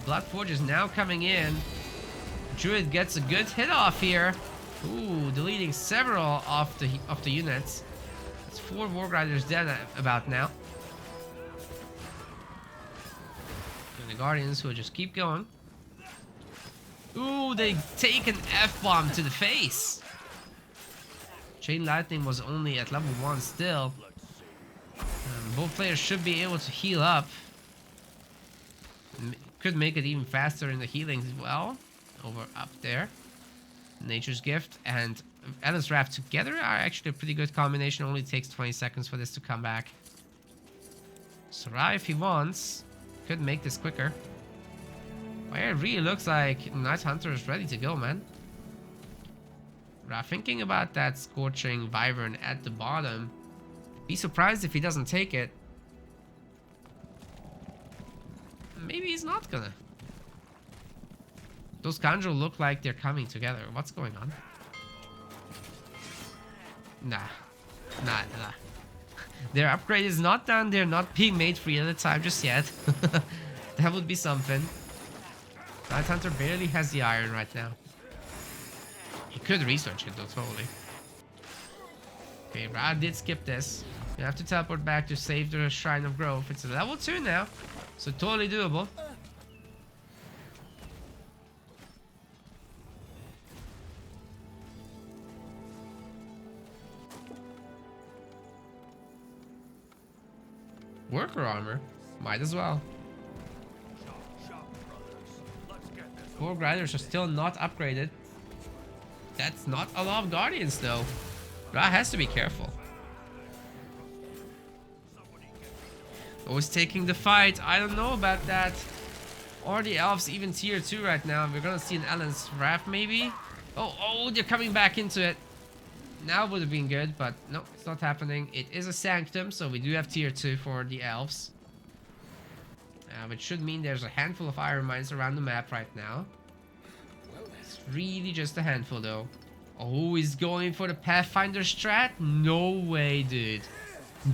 Bloodforge is now coming in. Druid gets a good hit off here. Ooh, deleting several of the units. That's 4 Warg Riders dead about now. And the Guardians will just keep going. Ooh, they take an F-bomb to the face. Chain Lightning was only at level 1 still. Both players should be able to heal up. Could make it even faster in the healing as well. Over up there. Nature's Gift and Endless Wrath together are actually a pretty good combination. Only takes 20 seconds for this to come back. So Rhaaah, if he wants, could make this quicker. Well, it really looks like NightHunter is ready to go, man. Rhaaah thinking about that Scorching Wyvern at the bottom. Be surprised if he doesn't take it. Maybe he's not gonna. Those Conjure look like they're coming together. What's going on? Nah. Their upgrade is not done. They're not being made free at a time just yet. That would be something. NightHunter barely has the iron right now. He could research it though, totally. Okay, Rhaaah did skip this. You have to teleport back to save the Shrine of Growth. It's a level 2 now, so totally doable. Worker armor, might as well. 4 Riders are still not upgraded. That's not a lot of Guardians though. Rhaaah has to be careful. Always taking the fight. I don't know about that. Or the Elves even tier 2 right now. We're gonna see an Endless Wrath maybe. Oh, they're coming back into it. Now would have been good, but no, it's not happening. It is a Sanctum, so we do have tier 2 for the Elves. Which should mean there's a handful of Iron Mines around the map right now. It's really just a handful though. Oh, he's going for the Pathfinder strat? No way, dude.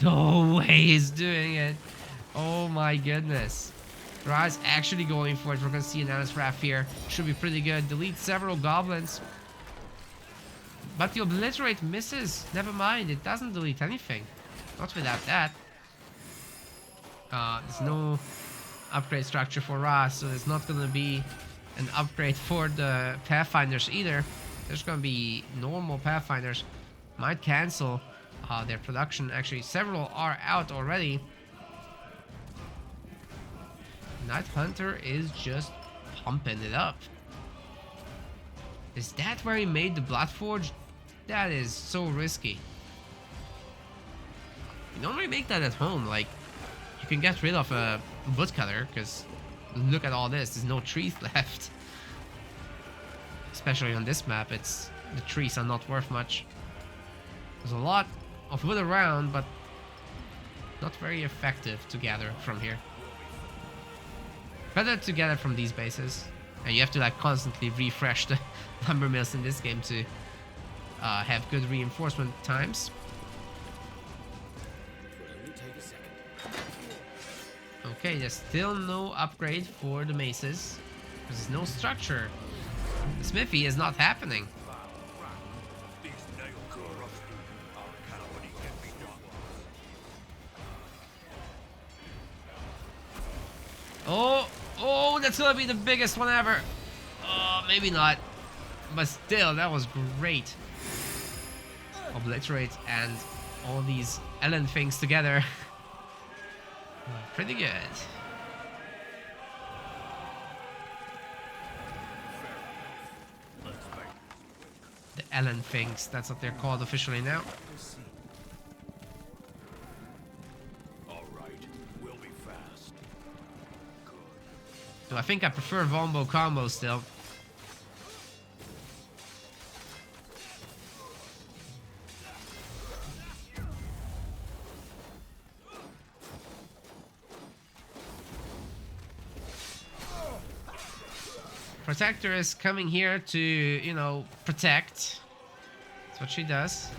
No way he's doing it. Oh my goodness. Rhaah's actually going for it. We're gonna see an Endless Wrath here. Should be pretty good. Delete several goblins. But the Obliterate misses. Never mind, it doesn't delete anything. Not without that. There's no upgrade structure for Rhaaah, so there's not gonna be an upgrade for the Pathfinders either. There's gonna be normal Pathfinders. Might cancel their production. Actually, several are out already. NightHunter is just pumping it up. Is that where he made the Bloodforge? That is so risky. You don't really make that at home. Like, you can get rid of a woodcutter because look at all this. There's no trees left. Especially on this map, the trees are not worth much. There's a lot of wood around, but not very effective to gather from here. Better to gather from these bases. And you have to like constantly refresh the lumber mills in this game to have good reinforcement times. Okay, there's still no upgrade for the maces. There's no structure. The smithy is not happening. Oh, that's gonna be the biggest one ever. Oh, maybe not. But still, that was great. Obliterate and all these Ellen things together. Pretty good. The Ellen things, that's what they're called officially now. So I think I prefer Wombo combo still. Protector is coming here to, you know, protect. That's what she does.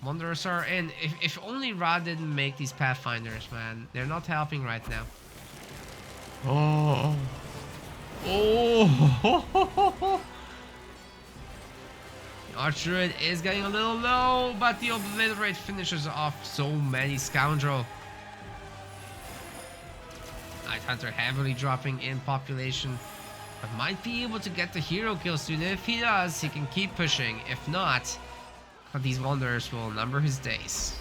Wanderers are in. If only Rhaaah didn't make these Pathfinders, man. They're not helping right now. Oh. Oh. The Archdruid is getting a little low, but the Obliterate finishes off so many scoundrel. NightHunter heavily dropping in population, but might be able to get the hero kill soon. If he does, he can keep pushing. If not, these Wanderers will number his days.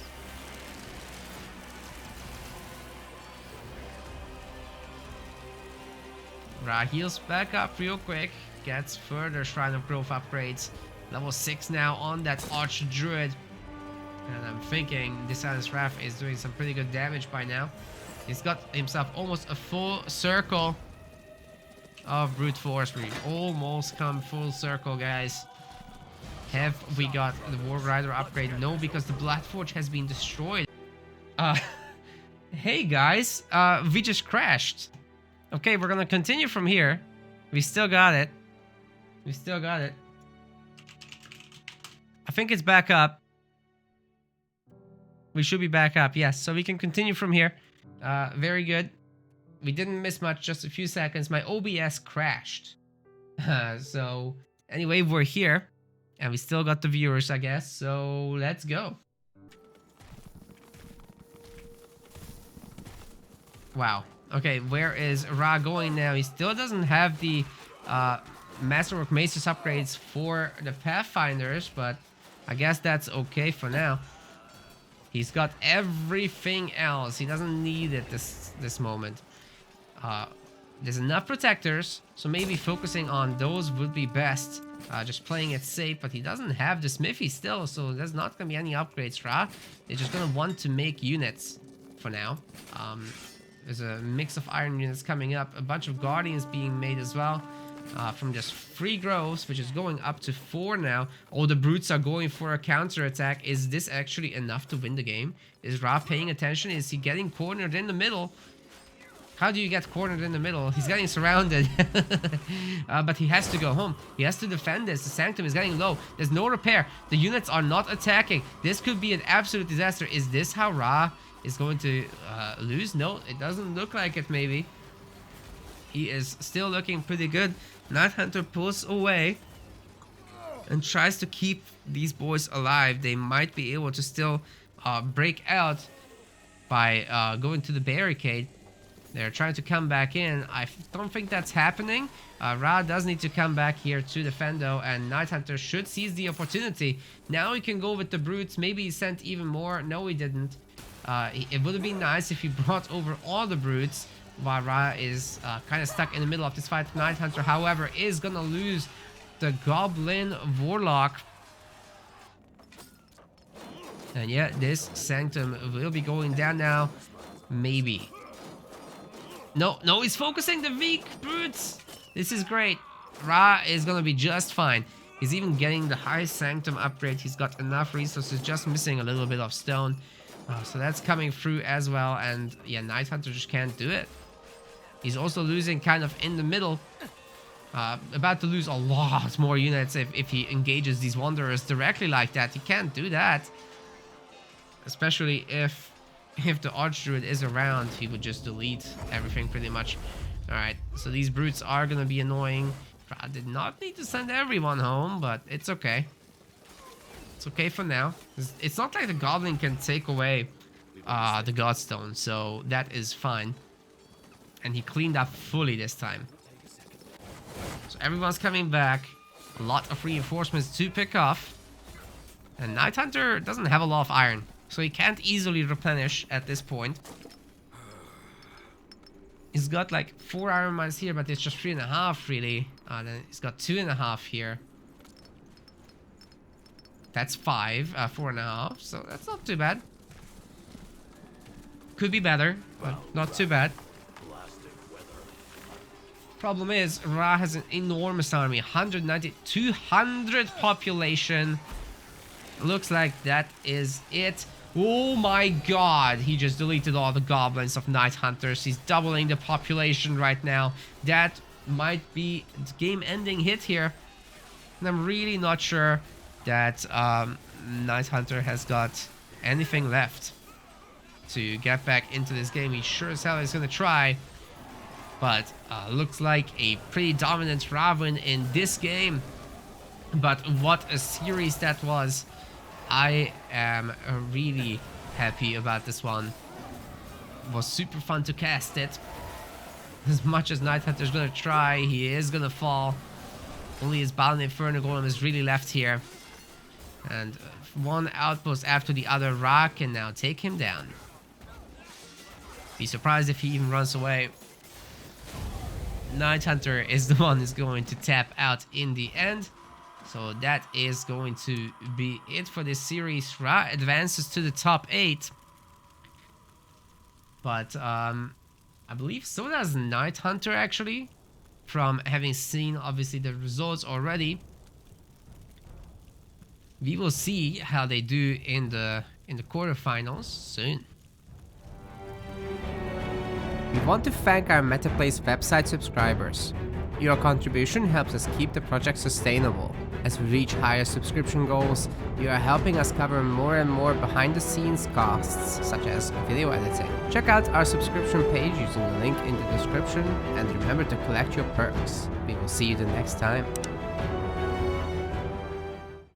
Rhaaah heals back up real quick, gets further Shrine of Growth upgrades. Level 6 now on that Archdruid. And I'm thinking this Silence Wrath is doing some pretty good damage by now. He's got himself almost a full circle of brute force. We almost come full circle, guys. Have we got the War Rider upgrade? No, because the Bloodforge has been destroyed. Hey guys, we just crashed. Okay, we're gonna continue from here. We still got it. We still got it. I think it's back up. We should be back up, yes. So we can continue from here. Very good. We didn't miss much, just a few seconds. My OBS crashed. So, anyway, we're here. And we still got the viewers, I guess. So, let's go. Wow. Okay, where is Rhaaah going now? He still doesn't have the Masterwork Maces upgrades for the Pathfinders, but I guess that's okay for now. He's got everything else. He doesn't need it this moment. There's enough protectors, so maybe focusing on those would be best. Just playing it safe, but he doesn't have the smithy still, so there's not going to be any upgrades, Rhaaah. They're just going to want to make units for now. There's a mix of iron units coming up, a bunch of guardians being made as well. From just 3 growths, which is going up to 4 now. All the brutes are going for a counter attack. Is this actually enough to win the game? Is Rhaaah paying attention? Is he getting cornered in the middle? How do you get cornered in the middle? He's getting surrounded. But he has to go home. He has to defend this. The Sanctum is getting low. There's no repair. The units are not attacking. This could be an absolute disaster. Is this how Rhaaah is going to lose? No, it doesn't look like it, maybe. He is still looking pretty good. NightHunter pulls away and tries to keep these boys alive. They might be able to still break out by going to the barricade. They're trying to come back in. I don't think that's happening. Rhaaah does need to come back here to defend though, and NightHunter should seize the opportunity. Now he can go with the brutes. Maybe he sent even more. No, he didn't. It would have been nice if he brought over all the brutes, while Rhaaah is kind of stuck in the middle of this fight. NightHunter, however, is gonna lose the Goblin Warlock. And yeah, this Sanctum will be going down now. Maybe. No, he's focusing the weak brutes. This is great. Rhaaah is gonna be just fine. He's even getting the high Sanctum upgrade. He's got enough resources, just missing a little bit of stone. So that's coming through as well. And yeah, NightHunter just can't do it. He's also losing kind of in the middle. About to lose a lot more units if he engages these Wanderers directly like that. He can't do that. Especially if the Archdruid is around, he would just delete everything pretty much. Alright, so these brutes are going to be annoying. I did not need to send everyone home, but it's okay. It's okay for now. It's not like the Goblin can take away the Godstone, so that is fine. And he cleaned up fully this time. So everyone's coming back. A lot of reinforcements to pick off. And NightHunter doesn't have a lot of iron. So he can't easily replenish at this point. He's got like 4 iron mines here, but it's just 3.5 really. Then he's got 2.5 here. That's 5, 4.5. So that's not too bad. Could be better, but not too bad. Problem is, Rhaaah has an enormous army. 190, 200 population. Looks like that is it. Oh my god, he just deleted all the goblins of NightHunters. He's doubling the population right now. That might be a game-ending hit here. And I'm really not sure that NightHunter has got anything left to get back into this game. He sure as hell is going to try. But looks like a pretty dominant Rhaaah win in this game. But what a series that was. I am really happy about this one. It was super fun to cast it. As much as NightHunter's gonna try, he is gonna fall. Only his Balin Inferno Golem is really left here. And one outpost after the other, Rhaaah can now take him down. Be surprised if he even runs away. NightHunter is the one who's going to tap out in the end. So that is going to be it for this series. Rhaaah advances to the top 8. But I believe so does NightHunter actually. From having seen obviously the results already. We will see how they do in the quarterfinals soon. We want to thank our MetaPlace website subscribers. Your contribution helps us keep the project sustainable. As we reach higher subscription goals, you are helping us cover more and more behind-the-scenes costs, such as video editing. Check out our subscription page using the link in the description, and remember to collect your perks. We will see you the next time.